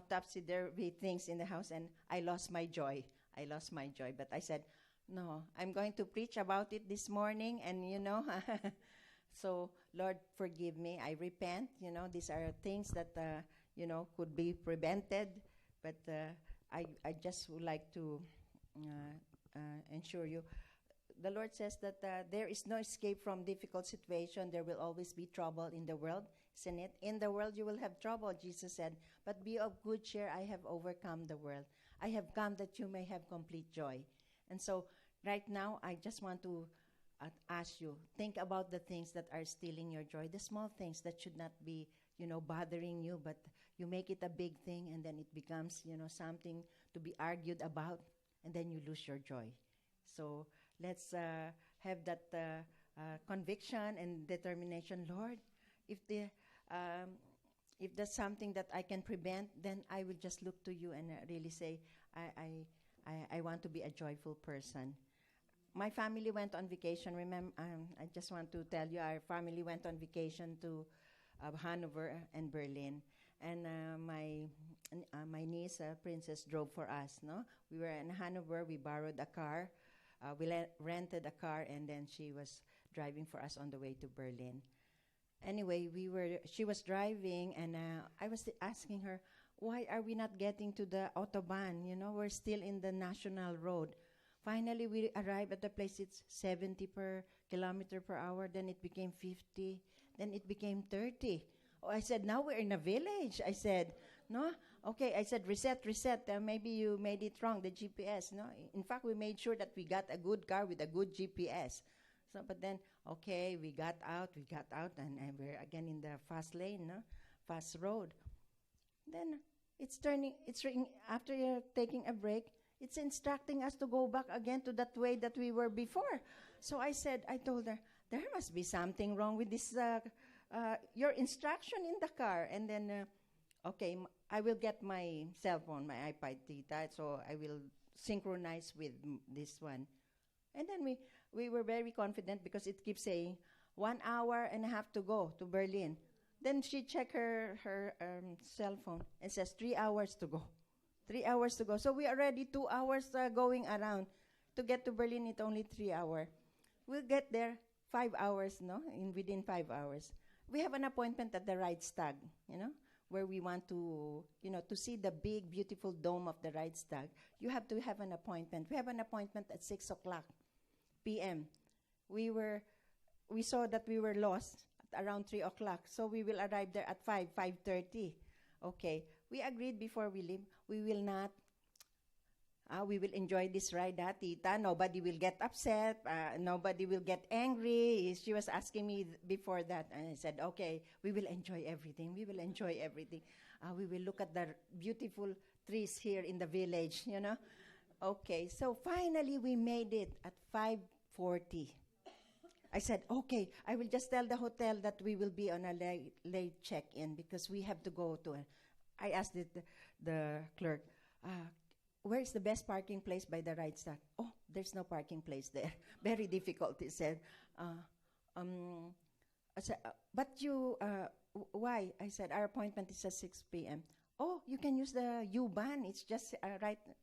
topsy-turvy things in the house, and I lost my joy. But I said, no, I'm going to preach about it this morning, and, so, Lord, forgive me. I repent. These are things that, could be prevented, but I just would like to ensure you. The Lord says that there is no escape from difficult situation. There will always be trouble in the world, isn't it? In the world you will have trouble, Jesus said, but be of good cheer. I have overcome the world. I have come that you may have complete joy. And so right now, I just want to ask you, think about the things that are stealing your joy, the small things that should not be, bothering you, but you make it a big thing, and then it becomes, something to be argued about, and then you lose your joy. So let's have that conviction and determination. Lord, if there's something that I can prevent, then I will just look to you and really say, I want to be a joyful person. My family went on vacation. Remember, I just want to tell you, our family went on vacation to Hanover and Berlin. And my niece, Princess, drove for us. No, we were in Hanover. We borrowed a car. We rented a car, and then she was driving for us on the way to Berlin. Anyway, she was driving, and I was asking her, why are we not getting to the Autobahn? We're still in the national road. Finally, we arrived at the place. It's 70 per kilometer per hour. Then it became 50. Then it became 30. Oh, I said, now we're in a village. I said, no? Okay, I said, reset. Maybe you made it wrong, the GPS. No? In fact, we made sure that we got a good car with a good GPS. So, but then, okay, we got out, and we're again in the fast lane, no? Fast road. Then it's ringing, after you're taking a break, it's instructing us to go back again to that way that we were before. So I told her, there must be something wrong with this, your instruction in the car. And then, okay, I will get my cell phone, my iPad, Tita, so I will synchronize with this one. And then we were very confident because it keeps saying 1 hour and a half to go to Berlin. Then she checked her cell phone and says 3 hours to go. 3 hours to go. So we are already 2 hours going around. To get to Berlin, it's only 3 hours. We'll get there 5 hours, within 5 hours. We have an appointment at the Reichstag, where we want to, to see the big, beautiful dome of the Reichstag. You have to have an appointment. We have an appointment at 6 o'clock p.m. We saw that we were lost at around 3 o'clock, so we will arrive there at 5:30. Okay, we agreed before we leave, we will not We will enjoy this ride, tita. Nobody will get upset. Nobody will get angry. She was asking me before that. And I said, okay, we will enjoy everything. We will enjoy everything. We will look at the beautiful trees here in the village, you know. Okay, so finally we made it at 5:40. I said, okay, I will just tell the hotel that we will be on a late check-in because we have to go to it. I asked the clerk, where is the best parking place by the right stack? Oh, there's no parking place there. Very difficult, he said. I said, but you, why? I said, our appointment is at 6 p.m. Oh, you can use the U-Bahn. It's just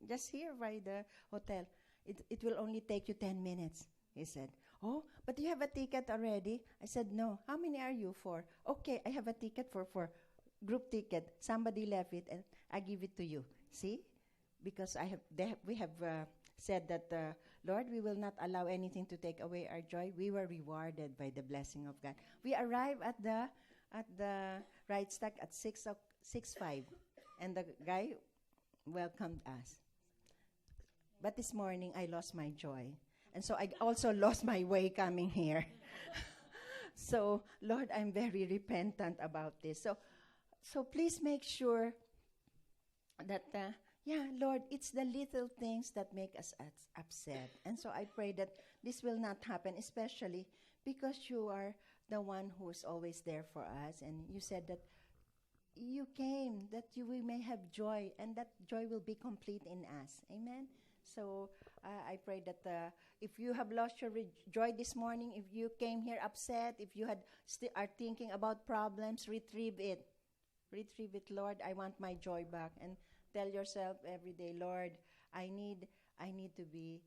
just here by the hotel. It will only take you 10 minutes, he said. Oh, but you have a ticket already? I said, no. How many are you for? Okay, I have a ticket for group ticket. Somebody left it, and I give it to you. See? Because we have said that, Lord, we will not allow anything to take away our joy. We were rewarded by the blessing of God. We arrived at the right stack at 6:05, and the guy welcomed us. But this morning, I lost my joy. And so I also lost my way coming here. So, Lord, I'm very repentant about this. So please make sure that, Lord, it's the little things that make us upset. And so I pray that this will not happen, especially because you are the one who is always there for us. And you said that you came that we may have joy, and that joy will be complete in us. Amen? So I pray that if you have lost your joy this morning, if you came here upset, if you are thinking about problems, retrieve it. Retrieve it, Lord. I want my joy back. And tell yourself every day, Lord, I need to be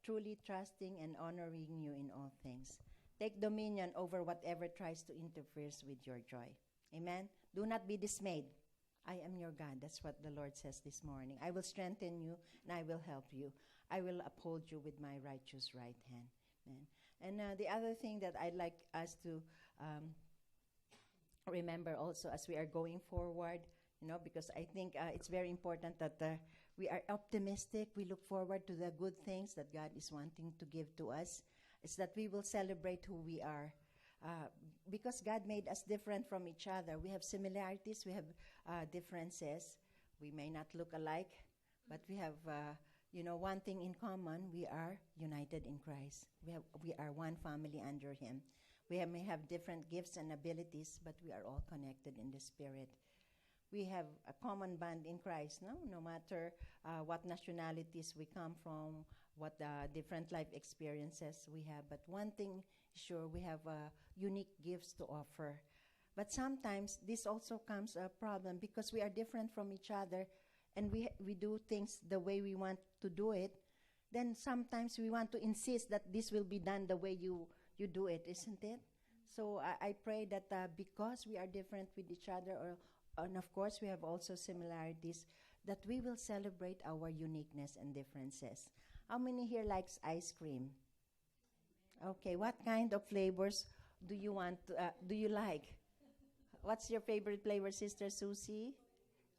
truly trusting and honoring you in all things. Take dominion over whatever tries to interfere with your joy. Amen? Do not be dismayed. I am your God. That's what the Lord says this morning. I will strengthen you, and I will help you. I will uphold you with my righteous right hand. Amen. And the other thing that I'd like us to remember also as we are going forward, because I think it's very important that we are optimistic. We look forward to the good things that God is wanting to give to us. It's that we will celebrate who we are. Because God made us different from each other. We have similarities, we have differences. We may not look alike, but we have, one thing in common. We are united in Christ. We are one family under Him. We may have different gifts and abilities, but we are all connected in the Spirit. We have a common bond in Christ, no matter what nationalities we come from, what different life experiences we have. But one thing, sure, we have unique gifts to offer. But sometimes this also comes a problem because we are different from each other, and we do things the way we want to do it. Then sometimes we want to insist that this will be done the way you do it, isn't it? So I pray that because we are different with each other, and of course we have also similarities, that we will celebrate our uniqueness and differences. How many here likes ice cream? Okay, what kind of flavors do you like? What's your favorite flavor, Sister Susie?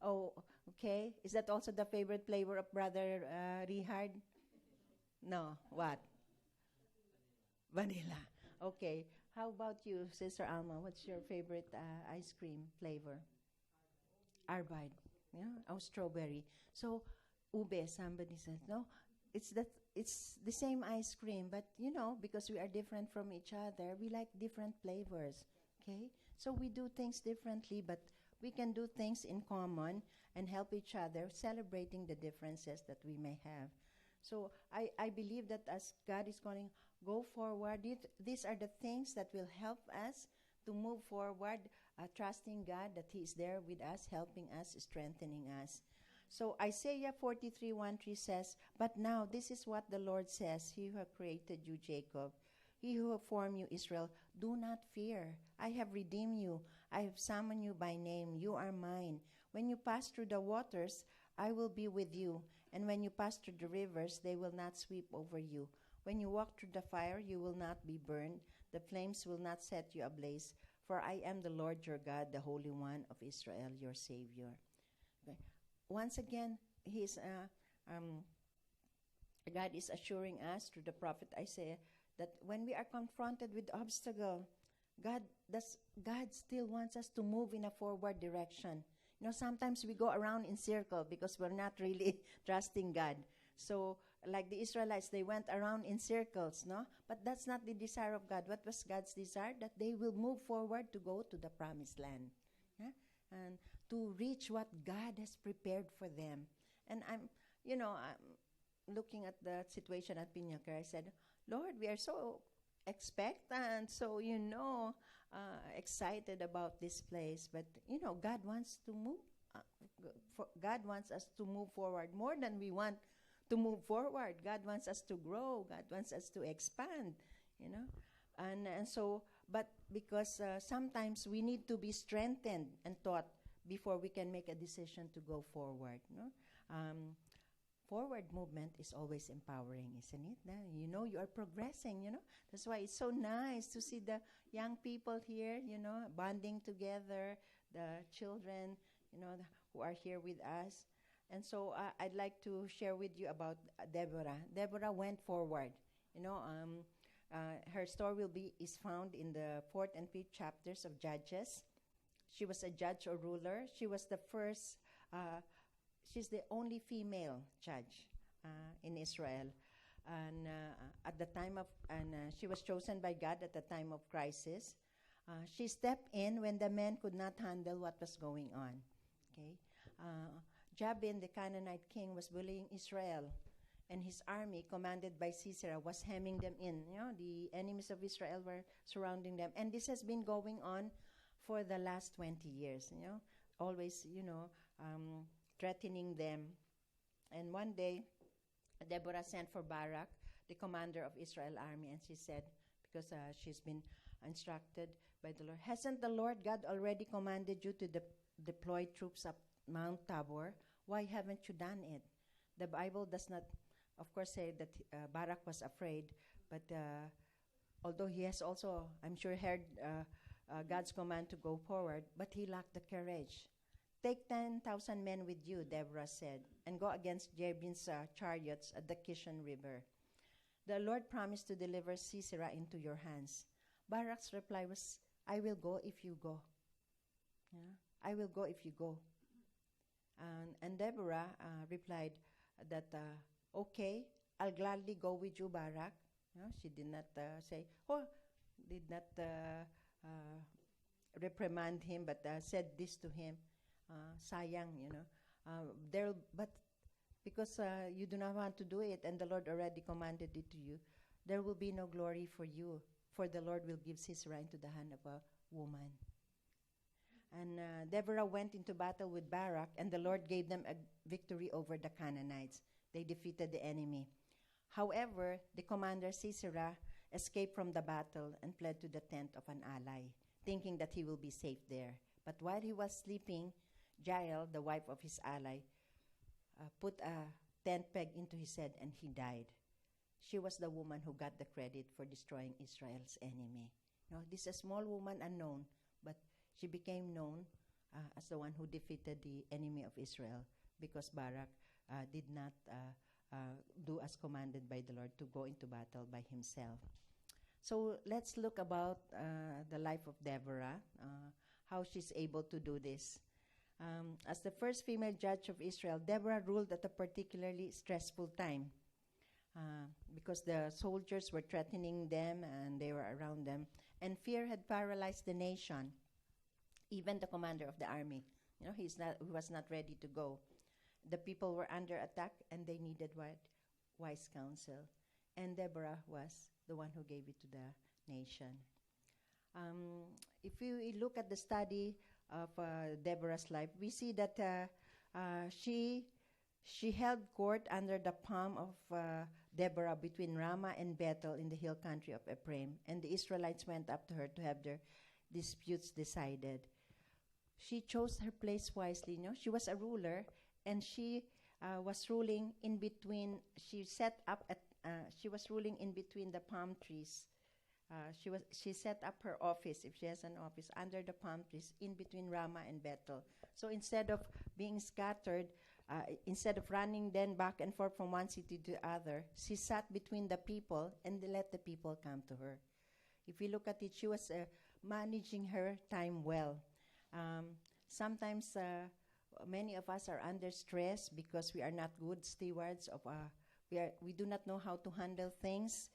Oh, okay. Is that also the favorite flavor of Brother Richard? No, what? Vanilla. Okay. How about you, Sister Alma? What's your favorite ice cream flavor? Arbide. Yeah. Oh, strawberry. So, ube, somebody says, no, it's the same ice cream, but because we are different from each other, we like different flavors. Okay? So we do things differently, but we can do things in common and help each other, celebrating the differences that we may have. So I believe that as God is going to go forward, these are the things that will help us to move forward, trusting God that He is there with us, helping us, strengthening us. So Isaiah 43:1-3 says, "But now this is what the Lord says, He who created you, Jacob, He who formed you, Israel, do not fear. I have redeemed you. I have summoned you by name. You are mine. When you pass through the waters, I will be with you. And when you pass through the rivers, they will not sweep over you. When you walk through the fire, you will not be burned. The flames will not set you ablaze. For I am the Lord your God, the Holy One of Israel, your Savior." Okay. Once again, He's God is assuring us through the prophet Isaiah that when we are confronted with obstacle, God God still wants us to move in a forward direction. You know, sometimes we go around in circle because we're not really trusting God. So, like the Israelites, they went around in circles, no? But that's not the desire of God. What was God's desire? That they will move forward to go to the promised land, yeah? And to reach what God has prepared for them. And I'm looking at the situation at Piñacar. I said, Lord, we are so expectant, so excited about this place. But God wants to move. God wants us to move forward more than we want to move forward. God wants us to grow. God wants us to expand. And so, but because sometimes we need to be strengthened and taught before we can make a decision to go forward. Forward movement is always empowering, isn't it? You are progressing, That's why it's so nice to see the young people here, bonding together, the children, who are here with us. And so I'd like to share with you about Deborah. Deborah went forward. Her story is found in the 4th and 5th chapters of Judges. She was a judge or ruler. She was the first... she's the only female judge in Israel, and she was chosen by God at the time of crisis. She stepped in when the men could not handle what was going on. Okay, Jabin, the Canaanite king, was bullying Israel, and his army, commanded by Sisera, was hemming them in. The enemies of Israel were surrounding them, and this has been going on for the last 20 years. Always, threatening them. And one day, Deborah sent for Barak, the commander of Israel army, and she said, because she's been instructed by the Lord, hasn't the Lord God already commanded you to deploy troops up Mount Tabor? Why haven't you done it? The Bible does not, of course, say that Barak was afraid, but although he has also, I'm sure, heard God's command to go forward, but he lacked the courage. Take 10,000 men with you, Deborah said, and go against Jabin's chariots at the Kishon River. The Lord promised to deliver Sisera into your hands. Barak's reply was, I will go if you go. Yeah? I will go if you go. And Deborah replied that, okay, I'll gladly go with you, Barak. She did not reprimand him, but said this to him. Sayang, but because you do not want to do it and the Lord already commanded it to you, there will be no glory for you, for the Lord will give Sisera into the hand of a woman. And Deborah went into battle with Barak, and the Lord gave them a victory over the Canaanites. They defeated the enemy. However, the commander Sisera escaped from the battle and fled to the tent of an ally, thinking that he will be safe there. But while he was sleeping, Jael, the wife of his ally, put a tent peg into his head and he died. She was the woman who got the credit for destroying Israel's enemy. This is a small woman, unknown, but she became known as the one who defeated the enemy of Israel because Barak did not do as commanded by the Lord to go into battle by himself. So let's look about the life of Deborah, how she's able to do this. As the first female judge of Israel, Deborah ruled at a particularly stressful time because the soldiers were threatening them and they were around them. And fear had paralyzed the nation, even the commander of the army. He was not ready to go. The people were under attack and they needed wise counsel. And Deborah was the one who gave it to the nation. If we look at the study of Deborah's life, we see that she held court under the palm of Deborah between Ramah and Bethel in the hill country of Ephraim, and the Israelites went up to her to have their disputes decided. She chose her place wisely. She was a ruler, and she was ruling in between. She was ruling in between the palm trees. She set up her office, if she has an office, under the palm trees in between Ramah and Bethel. So instead of being scattered, instead of running then back and forth from one city to the other, she sat between the people and let the people come to her. If we look at it, she was managing her time well. Sometimes many of us are under stress because we are not good stewards of. We do not know how to handle things.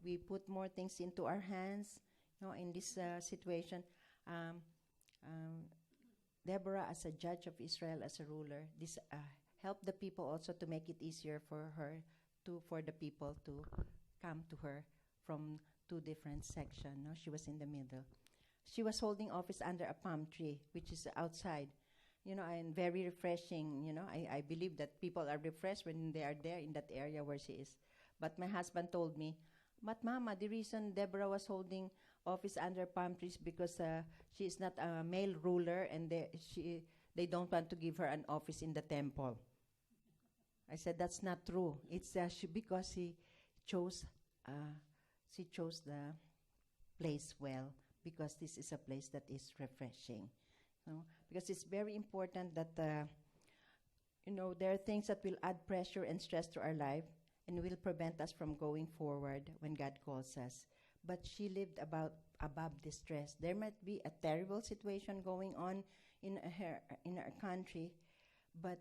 We put more things into our hands. In this situation, Deborah, as a judge of Israel, as a ruler, this helped the people also to make it easier for her for the people to come to her from two different sections. She was in the middle. She was holding office under a palm tree, which is outside, and very refreshing. I believe that people are refreshed when they are there in that area where she is. But my husband told me, but Mama, the reason Deborah was holding office under palm trees because she is not a male ruler and they don't want to give her an office in the temple. I said, that's not true. It's because she chose the place well, because this is a place that is refreshing. Because it's very important that there are things that will add pressure and stress to our life and will prevent us from going forward when God calls us. But she lived above the stress. There might be a terrible situation going on in her country, but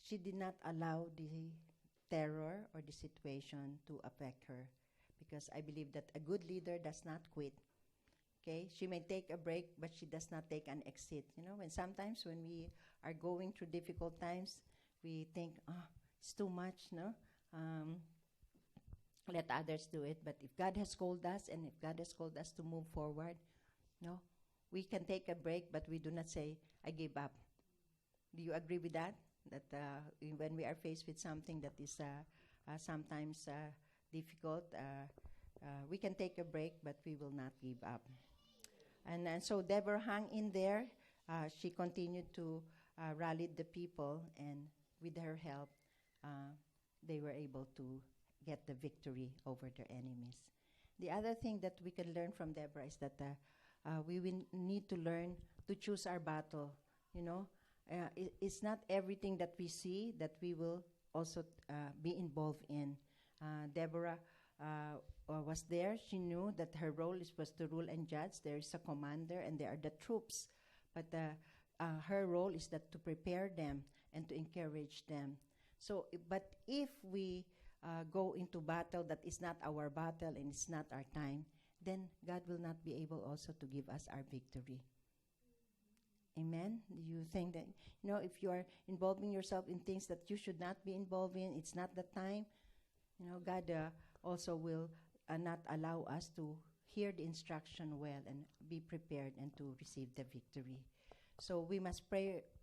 she did not allow the terror or the situation to affect her, because I believe that a good leader does not quit. Okay, she may take a break, but she does not take an exit. Sometimes when we are going through difficult times, we think, it's too much, no? Let others do it. But if God has called us, and if God has called us to move forward, we can take a break, but we do not say, I give up. Do you agree with that? That when we are faced with something that is sometimes difficult, we can take a break, but we will not give up. And so Deborah hung in there. She continued to rally the people, and with her help, they were able to get the victory over their enemies. The other thing that we can learn from Deborah is that we will need to learn to choose our battle. It's not everything that we see that we will also be involved in. Deborah was there. She knew that her role was to rule and judge. There is a commander and there are the troops. But her role is that to prepare them and to encourage them. So, but if we go into battle that is not our battle and it's not our time, then God will not be able also to give us our victory. Amen? Do you think that, if you are involving yourself in things that you should not be involved in, it's not the time, God also will not allow us to hear the instruction well and be prepared and to receive the victory. So we must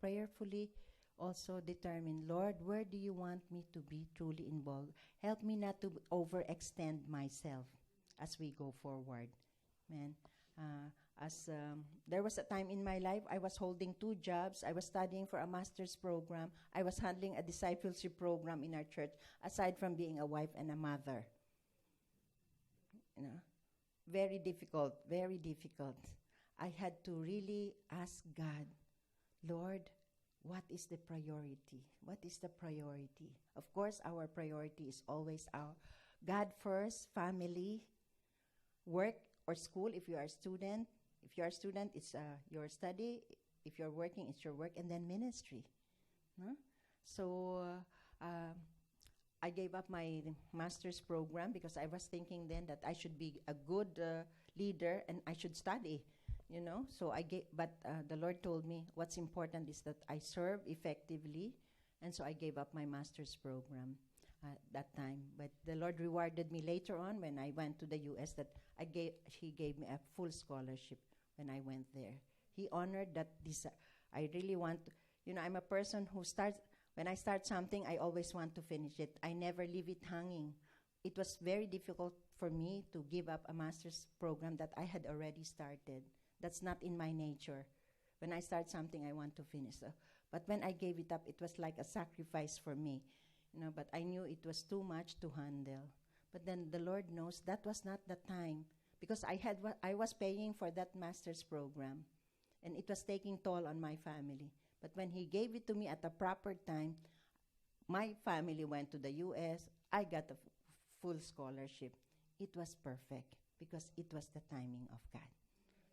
prayerfully also determine, Lord, where do you want me to be truly involved? Help me not to overextend myself as we go forward. Amen. There was a time in my life I was holding 2 jobs. I was studying for a master's program. I was handling a discipleship program in our church, aside from being a wife and a mother. Very difficult, very difficult. I had to really ask God, Lord, what is the priority? What is the priority? Of course, our priority is always our God first, family, work or school if you are a student. If you are a student, it's your study. If you're working, it's your work, and then ministry. So I gave up my master's program because I was thinking then that I should be a good leader and I should study. So but the Lord told me what's important is that I serve effectively, and so I gave up my master's program that time. But the Lord rewarded me later on when I went to the U.S. that He gave me a full scholarship when I went there. He honored that. I really want to, I'm a person who when I start something, I always want to finish it. I never leave it hanging. It was very difficult for me to give up a master's program that I had already started. That's not in my nature. When I start something, I want to finish. But when I gave it up, it was like a sacrifice for me. But I knew it was too much to handle. But then the Lord knows that was not the time, because I was paying for that master's program, and it was taking toll on my family. But when He gave it to me at the proper time, my family went to the U.S. I got a full scholarship. It was perfect because it was the timing of God.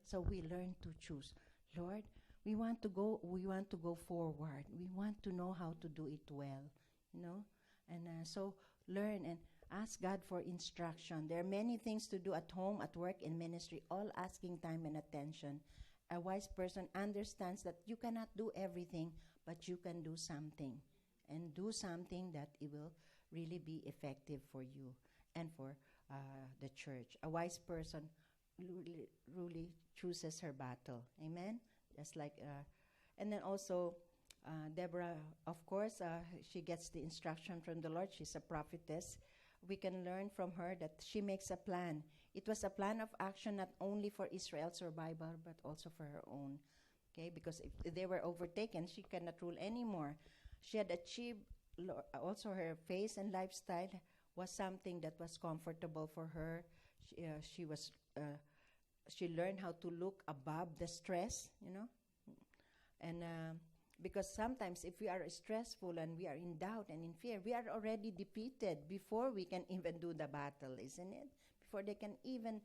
So we learn to choose. Lord, we want to go forward. We want to know how to do it well, you know. And so learn and ask God for instruction. There are many things to do at home, at work, in ministry, all asking time and attention. A wise person understands that you cannot do everything, but you can do something. And do something that it will really be effective for you and for the church. A wise person really chooses her battle. Amen? Just like, and then also, Deborah, of course, she gets the instruction from the Lord. She's a prophetess. We can learn from her that she makes a plan. It was a plan of action not only for Israel's survival, but also for her own. Okay, because if they were overtaken, she cannot rule anymore. She had achieved, also her face and lifestyle was something that was comfortable for her. She learned how to look above the stress, you know. And because sometimes if we are stressful and we are in doubt and in fear, we are already defeated before we can even do the battle, isn't it? Before they can even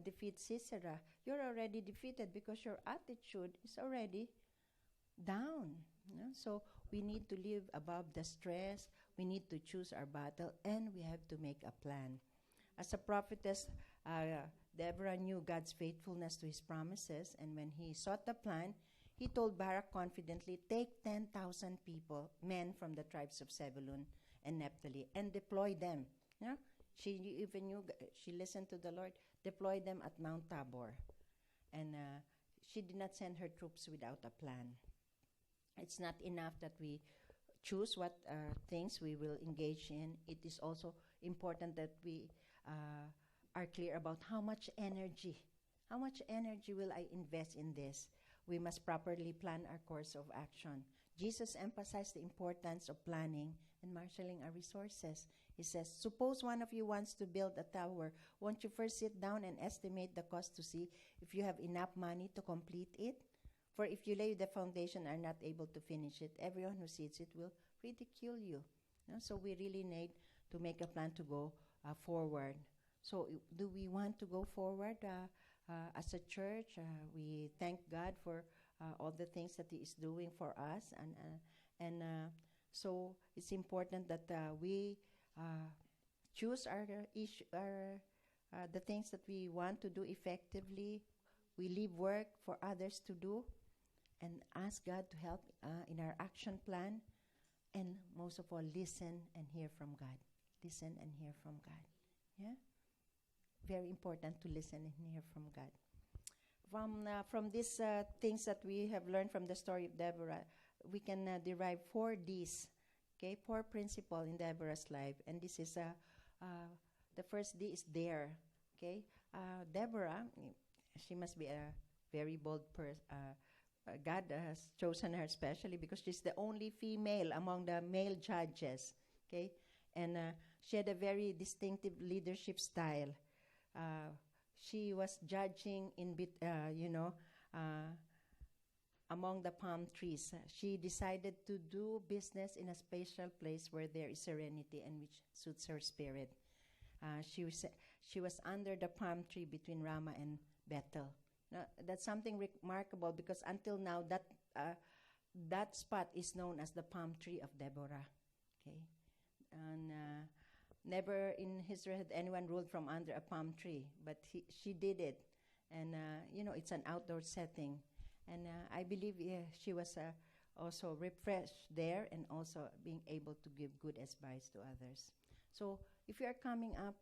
defeat Sisera, you're already defeated because your attitude is already down. You know? So we need to live above the stress. We need to choose our battle, and we have to make a plan. As a prophetess, Deborah knew God's faithfulness to His promises, and when he sought the plan, he told Barak confidently, take 10,000 people, men from the tribes of Zebulun and Naphtali, and deploy them. You know? She even knew, she listened to the Lord, deploy them at Mount Tabor. And she did not send her troops without a plan. It's not enough that we choose what things we will engage in. It is also important that we are clear about how much energy will I invest in this. We must properly plan our course of action. Jesus emphasized the importance of planning and marshaling our resources. He says, suppose one of you wants to build a tower. Won't you first sit down and estimate the cost to see if you have enough money to complete it? For if you lay the foundation and are not able to finish it, everyone who sees it will ridicule you. So we really need to make a plan to go forward. So do we want to go forward as a church? We thank God for all the things that He is doing for us. And so it's important that we choose the things that we want to do effectively. We leave work for others to do and ask God to help in our action plan. And most of all, listen and hear from God. Listen and hear from God. Yeah? Very important to listen and hear from God. From these things that we have learned from the story of Deborah, we can derive 4 Ds, okay, 4 principles in Deborah's life. And this is, the first D is dare, okay. Deborah, she must be a very bold person. God has chosen her especially because she's the only female among the male judges, okay. And she had a very distinctive leadership style. She was judging among the palm trees. She decided to do business in a special place where there is serenity and which suits her spirit. She was under the palm tree between Ramah and Bethel. Now, that's something remarkable because until now that spot is known as the palm tree of Deborah. Okay, and never in history had anyone ruled from under a palm tree, but she did it. And, it's an outdoor setting. And I believe she was also refreshed there and also being able to give good advice to others. So if you are coming up,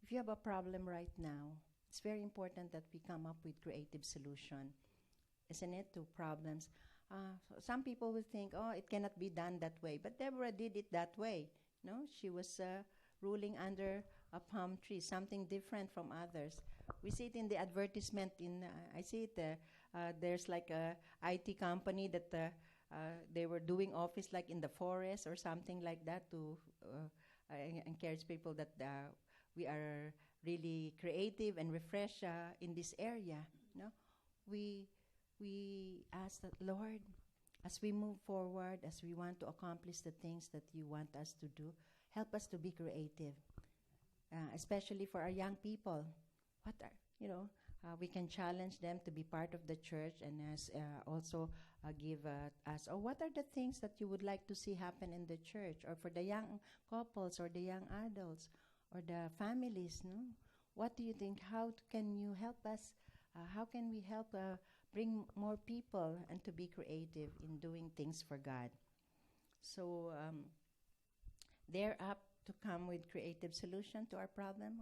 if you have a problem right now, it's very important that we come up with creative solution, isn't it, to problems. Some people will think, it cannot be done that way. But Deborah did it that way. No, she was ruling under a palm tree, something different from others. We see it in the advertisement. I see it. There's like a IT company that they were doing office like in the forest or something like that to encourage people that we are really creative and refresh in this area. No, we ask that, Lord, as we move forward, as we want to accomplish the things that you want us to do, help us to be creative, especially for our young people. What are, we can challenge them to be part of the church, and as also give us, what are the things that you would like to see happen in the church, or for the young couples, or the young adults, or the families, no? What do you think? How can you help us? How can we help bring more people and to be creative in doing things for God? So they're up to come with creative solution to our problem.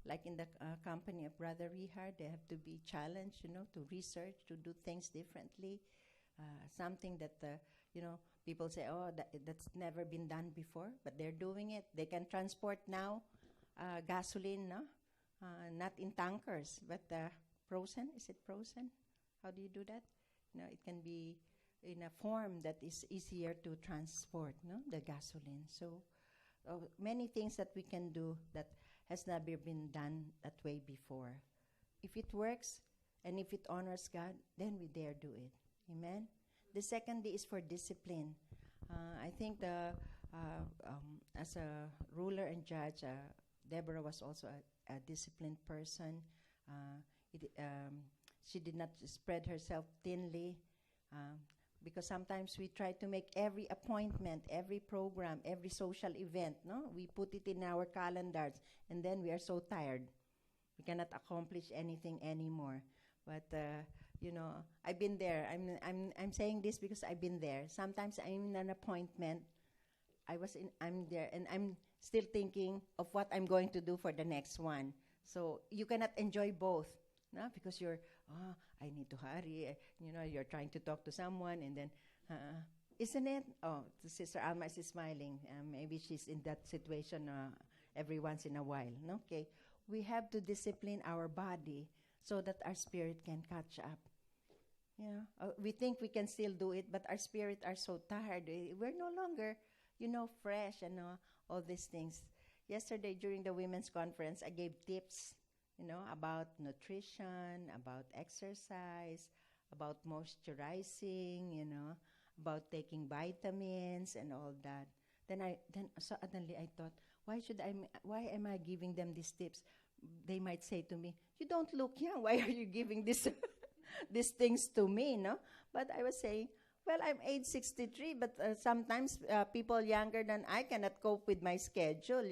Like in the company of Brother Rihard, they have to be challenged, to research, to do things differently. Something that, people say, that's never been done before, but they're doing it. They can transport now gasoline, no? Not in tankers, but frozen. Is it frozen? How do you do that? It can be in a form that is easier to transport, no? The gasoline. So many things that we can do that has never been done that way before. If it works and if it honors God, then we dare do it. Amen? The second D is for discipline. I think as a ruler and judge, Deborah was also a disciplined person. She did not spread herself thinly, because sometimes we try to make every appointment, every program, every social event, no? We put it in our calendars, and then we are so tired. We cannot accomplish anything anymore. But I've been there. I'm saying this because I've been there. Sometimes I'm in an appointment. I'm there, and I'm still thinking of what I'm going to do for the next one. So you cannot enjoy both, no? Because you're, I need to hurry. You're trying to talk to someone, and then, isn't it? Oh, Sister Alma is smiling. Maybe she's in that situation every once in a while. No? Okay, we have to discipline our body so that our spirit can catch up. We think we can still do it, but our spirit are so tired. We're no longer, fresh and all these things. Yesterday during the women's conference, I gave tips, about nutrition, about exercise, about moisturizing, about taking vitamins and all that. Then suddenly I thought, why am I giving them these tips? They might say to me, "You don't look young. Why are you giving this these things to me?" No? But I was saying, well, I'm age 63, but sometimes people younger than I cannot cope with my schedule,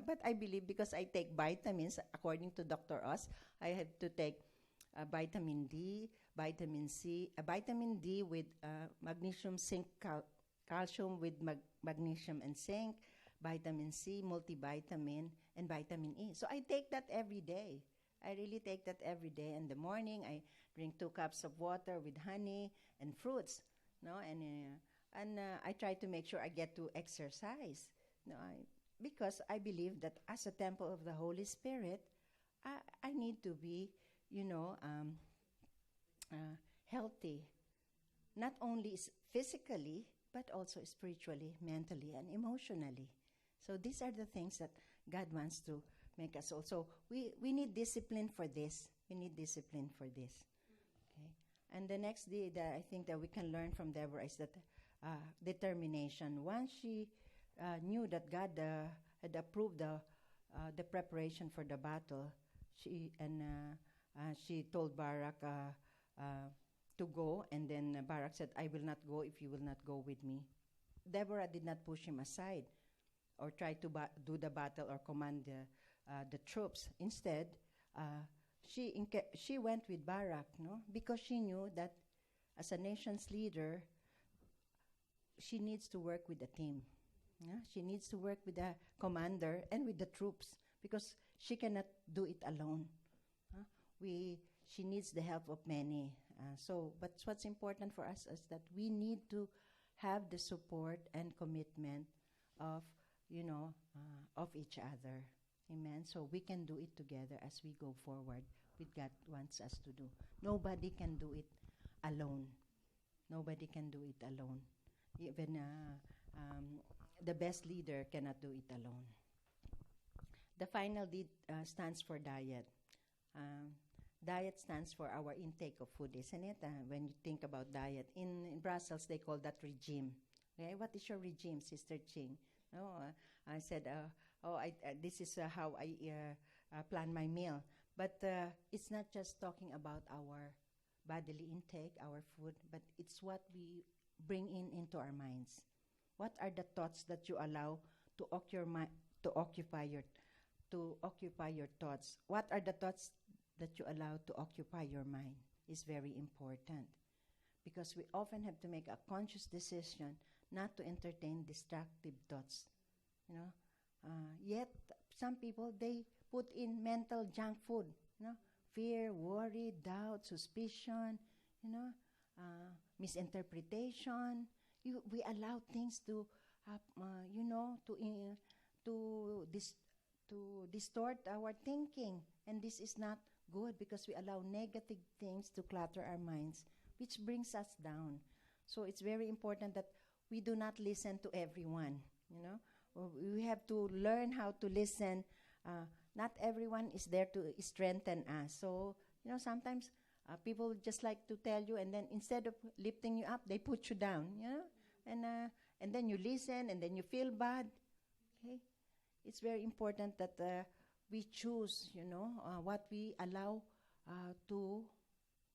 But I believe because I take vitamins, according to Dr. Oz, I have to take vitamin D, vitamin C, vitamin D with magnesium, zinc, calcium with magnesium and zinc, vitamin C, multivitamin, and vitamin E. So I take that every day. I really take that every day. In the morning, I drink 2 cups of water with honey and fruits, and I try to make sure I get to exercise, because I believe that as a temple of the Holy Spirit, I need to be, healthy, not only physically, but also spiritually, mentally, and emotionally. So these are the things that God wants to make us also. We need discipline for this. We need discipline for this. Okay. And the next day that I think that we can learn from Deborah is that determination. Once she knew that God had approved the preparation for the battle, she told Barak to go, and then Barak said, "I will not go if you will not go with me." Deborah did not push him aside or try to do the battle or command the troops. Instead, she went with Barak, because she knew that as a nation's leader, she needs to work with a team. She needs to work with the commander and with the troops, because she cannot do it alone. She needs the help of many. But what's important for us is that we need to have the support and commitment of each other. Amen. So we can do it together as we go forward with God wants us to do. Nobody can do it alone. Nobody can do it alone. Even the best leader cannot do it alone. The final D stands for diet. Diet stands for our intake of food, isn't it? When you think about diet, in Brussels they call that regime. Okay, what is your regime, Sister Ching? No, I said, this is how I plan my meal. But it's not just talking about our bodily intake, our food, but it's what we bring into our minds. What are the thoughts that you allow to occupy your thoughts? What are the thoughts that you allow to occupy your mind is very important, because we often have to make a conscious decision not to entertain destructive thoughts. You know, yet some people, they put in mental junk food. You know, fear, worry, doubt, suspicion. You know, misinterpretation. We allow things to, to distort our thinking, and this is not good, because we allow negative things to clutter our minds, which brings us down. So it's very important that we do not listen to everyone. You know, we have to learn how to listen. Not everyone is there to strengthen us. So, you know, sometimes people just like to tell you, and then instead of lifting you up, they put you down. You know, and then you listen, and then you feel bad. Okay, it's very important that we choose, you know, what we allow to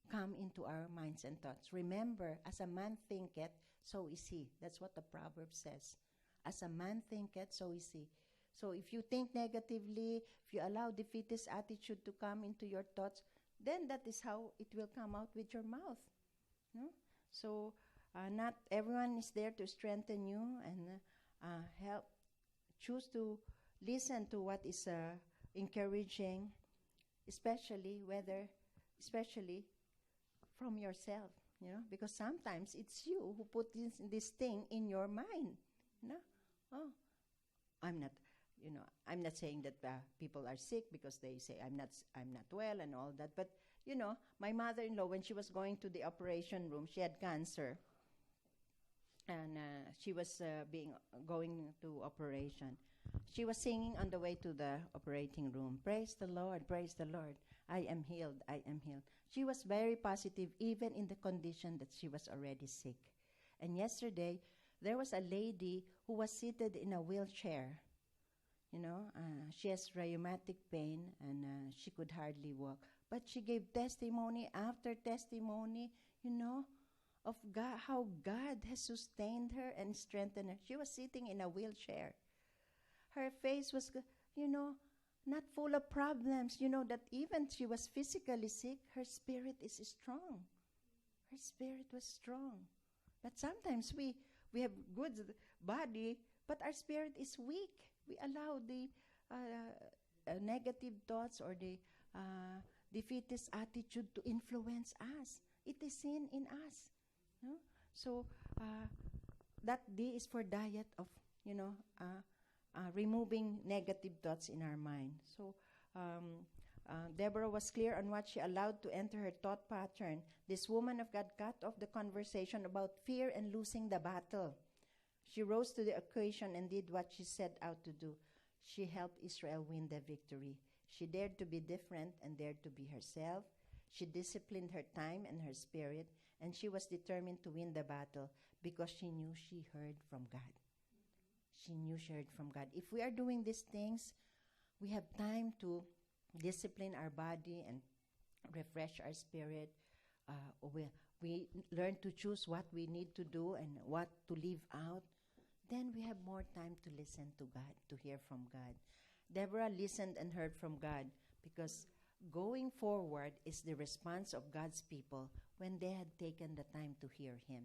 come into our minds and thoughts. Remember, as a man thinketh, so is he. That's what the proverb says. As a man thinketh, so is he. So if you think negatively, if you allow defeatist attitude to come into your thoughts, then that is how it will come out with your mouth. No? So not everyone is there to strengthen you and help. Choose to listen to what is encouraging, especially from yourself, you know, because sometimes it's you who put this thing in your mind. No, oh, I'm not saying that people are sick because they say I'm not well and all that. But you know, my mother-in-law, when she was going to the operation room, she had cancer, and she was going to operation. She was singing on the way to the operating room. Praise the Lord, praise the Lord. I am healed, I am healed. She was very positive, even in the condition that she was already sick. And yesterday, there was a lady who was seated in a wheelchair. You know, she has rheumatic pain, and she could hardly walk. But she gave testimony after testimony, you know, of God, how God has sustained her and strengthened her. She was sitting in a wheelchair. Her face was, you know, not full of problems. You know, that even she was physically sick, her spirit is strong. Her spirit was strong. But sometimes we have good body, but our spirit is weak. We allow the negative thoughts or the defeatist attitude to influence us. It is sin in us. No? So that D is for diet of, you know, removing negative thoughts in our mind. So Deborah was clear on what she allowed to enter her thought pattern. This woman of God cut off the conversation about fear and losing the battle. She rose to the occasion and did what she set out to do. She helped Israel win the victory. She dared to be different and dared to be herself. She disciplined her time and her spirit, and she was determined to win the battle because she knew she heard from God. She knew she heard from God. If we are doing these things, we have time to discipline our body and refresh our spirit. We learn to choose what we need to do and what to leave out. Then we have more time to listen to God, to hear from God. Deborah listened and heard from God because going forward is the response of God's people when they had taken the time to hear Him.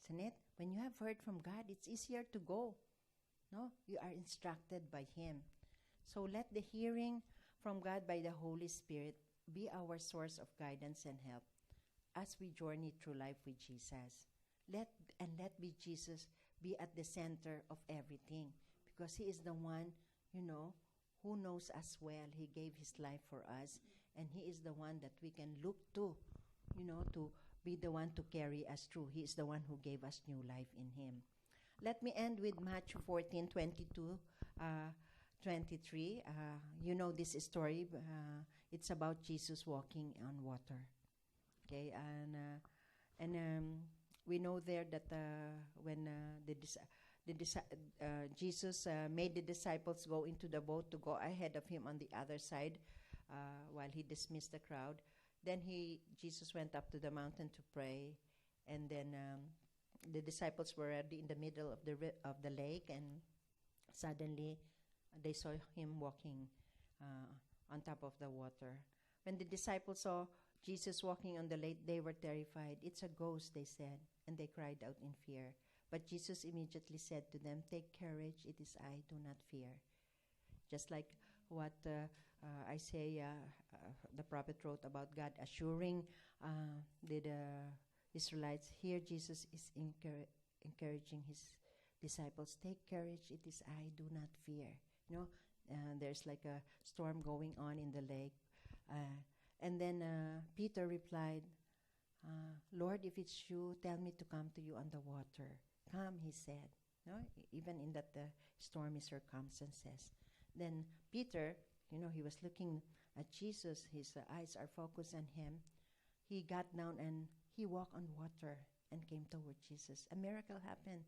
Isn't it? When you have heard from God, it's easier to go. No? You are instructed by Him. So let the hearing from God by the Holy Spirit be our source of guidance and help as we journey through life with Jesus. Let Jesus be at the center of everything, because He is the one, you know, who knows us well. He gave His life for us, and He is the one that we can look to, you know, to be the one to carry us through. He is the one who gave us new life in Him. Let me end with Matthew 14:22, 23. You know this story. it's about Jesus walking on water. Okay, and we know there that when Jesus made the disciples go into the boat to go ahead of him on the other side, while he dismissed the crowd. Then Jesus went up to the mountain to pray, and then the disciples were already in the middle of the lake, and suddenly they saw him walking on top of the water. When the disciples saw Jesus walking on the lake, they were terrified. "It's a ghost," they said, and they cried out in fear. But Jesus immediately said to them, "Take courage, it is I, do not fear." Just like what Isaiah, the prophet, wrote about God assuring the Israelites. Here Jesus is encouraging his disciples, "Take courage, it is I, do not fear." You know, there's like a storm going on in the lake. And then Peter replied, "Lord, if it's you, tell me to come to you on the water." "Come," he said. No, even in that stormy circumstances. Then Peter, he was looking at Jesus. His eyes are focused on him. He got down and he walked on water and came toward Jesus. A miracle happened,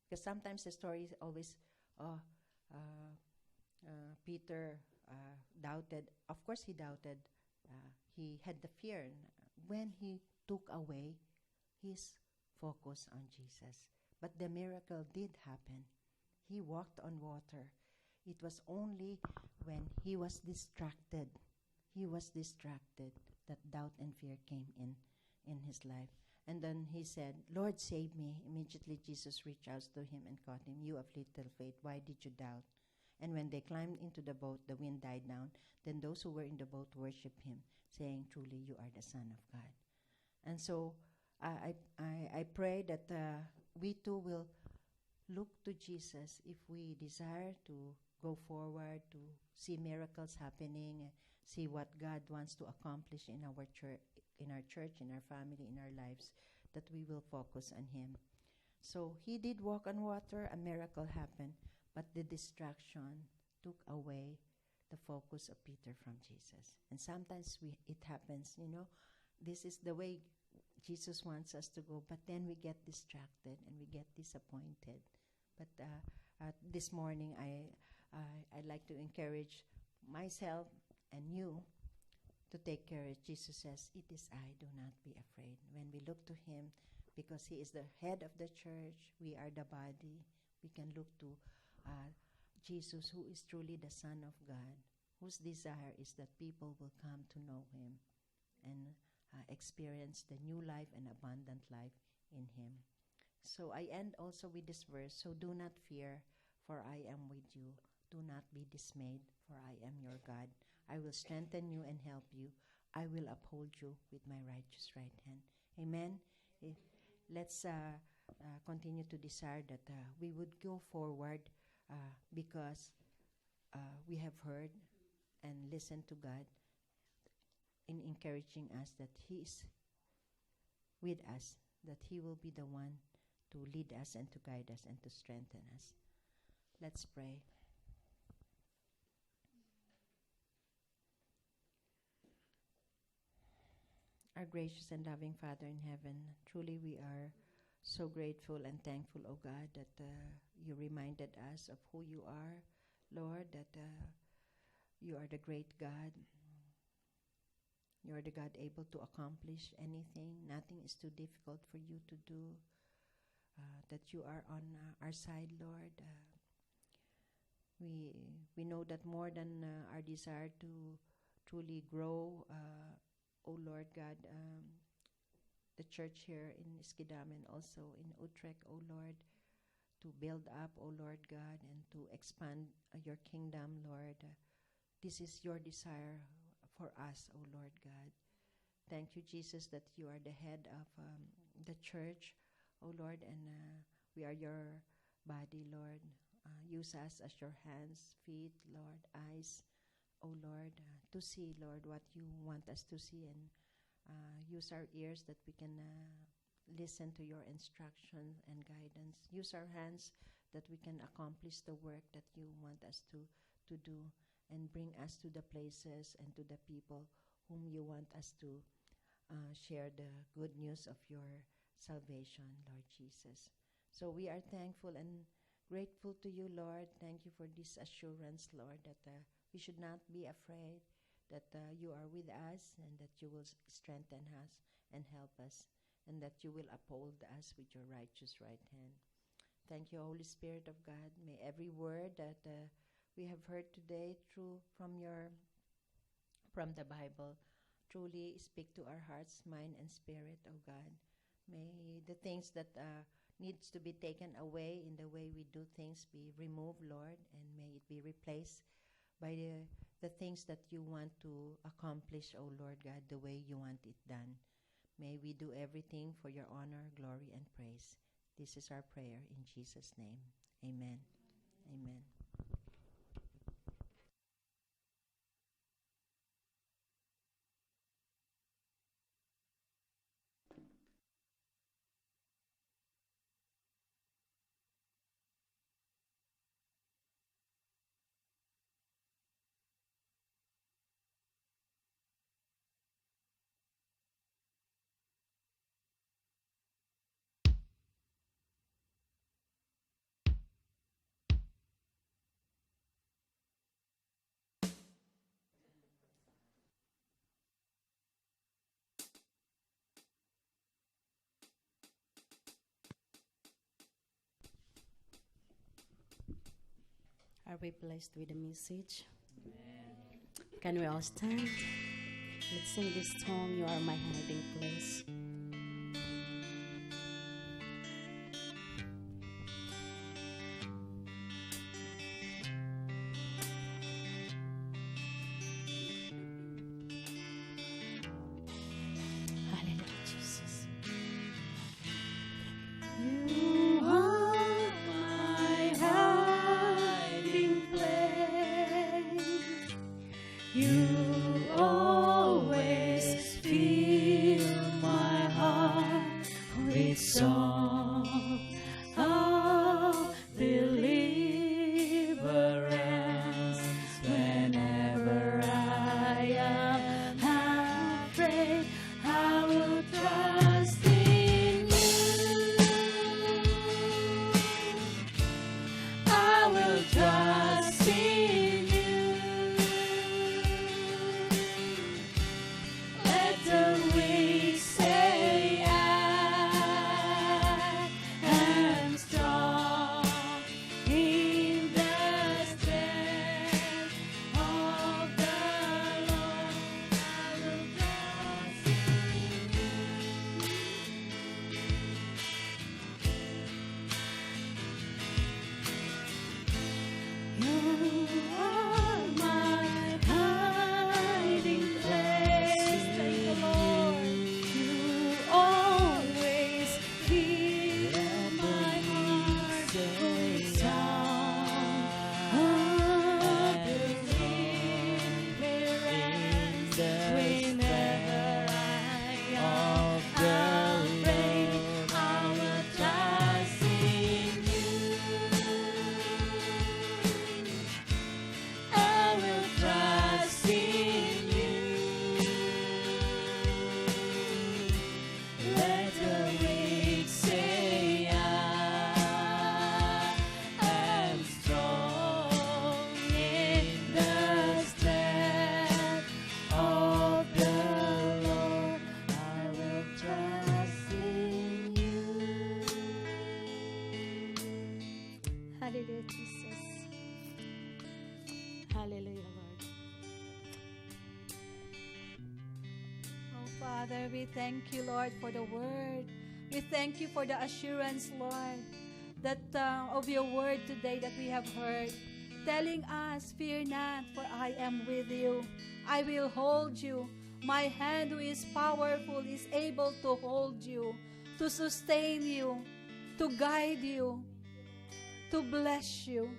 because sometimes the story is always, Peter doubted. Of course, he doubted. He had the fear. When he took away his focus on Jesus. But the miracle did happen. He walked on water. It was only when he was distracted that doubt and fear came in his life. And then he said, "Lord, save me." Immediately Jesus reached out to him and caught him. "You of little faith, why did you doubt?" And when they climbed into the boat, the wind died down. Then those who were in the boat worshipped him, saying, "Truly, you are the Son of God." And so I pray that we too will look to Jesus if we desire to go forward, to see miracles happening, see what God wants to accomplish in our church, in our family, in our lives, that we will focus on him. So he did walk on water, a miracle happened, but the distraction took away the focus of Peter from Jesus. And sometimes it happens, this is the way Jesus wants us to go, but then we get distracted and we get disappointed. But this morning, I'd like to encourage myself and you to take courage. Jesus says, "It is I, do not be afraid." When we look to him, because he is the head of the church, we are the body, we can look to Jesus, who is truly the Son of God, whose desire is that people will come to know him and experience the new life and abundant life in him. So I end also with this verse, "So do not fear, for I am with you. Do not be dismayed, for I am your God. I will strengthen you and help you. I will uphold you with my righteous right hand." Amen. Let's continue to desire that we would go forward because we have heard and listened to God in encouraging us that he is with us, that he will be the one to lead us and to guide us and to strengthen us. Let's pray. Our gracious and loving Father in heaven, truly we are so grateful and thankful, O God, that you reminded us of who you are, Lord, that you are the great God. You are the God able to accomplish anything. Nothing is too difficult for you to do. That you are on our side, Lord. We know that more than our desire to truly grow, O Lord God, the church here in Iskidam and also in Utrecht, O Lord, to build up, O Lord God, and to expand your kingdom, Lord. This is your desire for us, O Lord God. Thank you, Jesus, that you are the head of the church, O Lord, and we are your body, Lord. Use us as your hands, feet, Lord, eyes, O Lord, to see, Lord, what you want us to see, and use our ears that we can listen to your instruction and guidance. Use our hands that we can accomplish the work that you want us to do. and bring us to the places and to the people whom you want us to share the good news of your salvation, Lord Jesus. So we are thankful and grateful to you, Lord. Thank you for this assurance, Lord, that we should not be afraid, that you are with us and that you will strengthen us and help us, and that you will uphold us with your righteous right hand. Thank you, Holy Spirit of God. May every word that we have heard today from the Bible truly speak to our hearts, mind, and spirit, oh God. May the things that needs to be taken away in the way we do things be removed, Lord, and may it be replaced by the things that you want to accomplish, oh Lord God, the way you want it done. May we do everything for your honor, glory, and praise. This is our prayer in Jesus' name. Amen. Amen. Are we blessed with the message? Can we all stand? Let's sing this song, You Are My Hiding Place. Hallelujah, Jesus. You are my hiding place. You always fill my heart with song of deliverance. Whenever I am afraid, I will trust in you. I will trust in you. Let the weak say I am strong in the strength of the Lord. I will trust in you. You are my hiding place. Thank you, Lord. You always fill my heart with song of deliverance. Whenever I am afraid, I will trust in you. I will trust in you. Let the weak say I am strong in the strength of the Lord. I will trust in you. Hallelujah, Jesus. Hallelujah, Lord. Oh, Father, we thank you, Lord, for the word. We thank you for the assurance, Lord, that of your word today that we have heard, telling us, fear not, for I am with you. I will hold you. My hand, who is powerful, is able to hold you, to sustain you, to guide you, to bless you.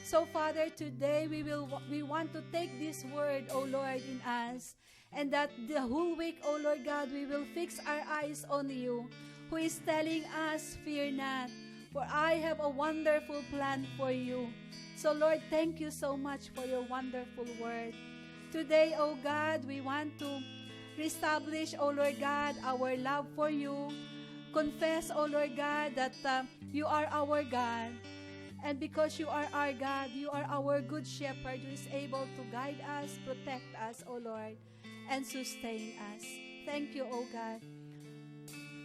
So, Father, today we want to take this word, O Lord, in us, and that the whole week, O Lord God, we will fix our eyes on you, who is telling us, fear not, For I have a wonderful plan for you. So Lord, thank you so much for your wonderful word. Today, O God, we want to reestablish, O Lord God, our love for you. Confess, O Lord God, that you are our God. And because you are our God, you are our good shepherd who is able to guide us, protect us, O Lord, and sustain us. Thank you, O God.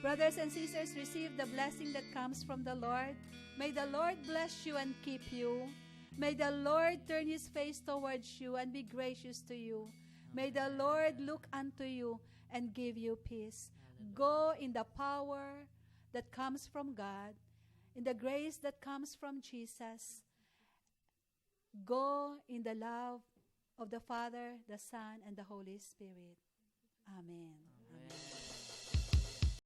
Brothers and sisters, receive the blessing that comes from the Lord. May the Lord bless you and keep you. May the Lord turn his face towards you and be gracious to you. May the Lord look unto you and give you peace. Go in the power that comes from God, in the grace that comes from Jesus. Go in the love of the Father, the Son, and the Holy Spirit. Amen.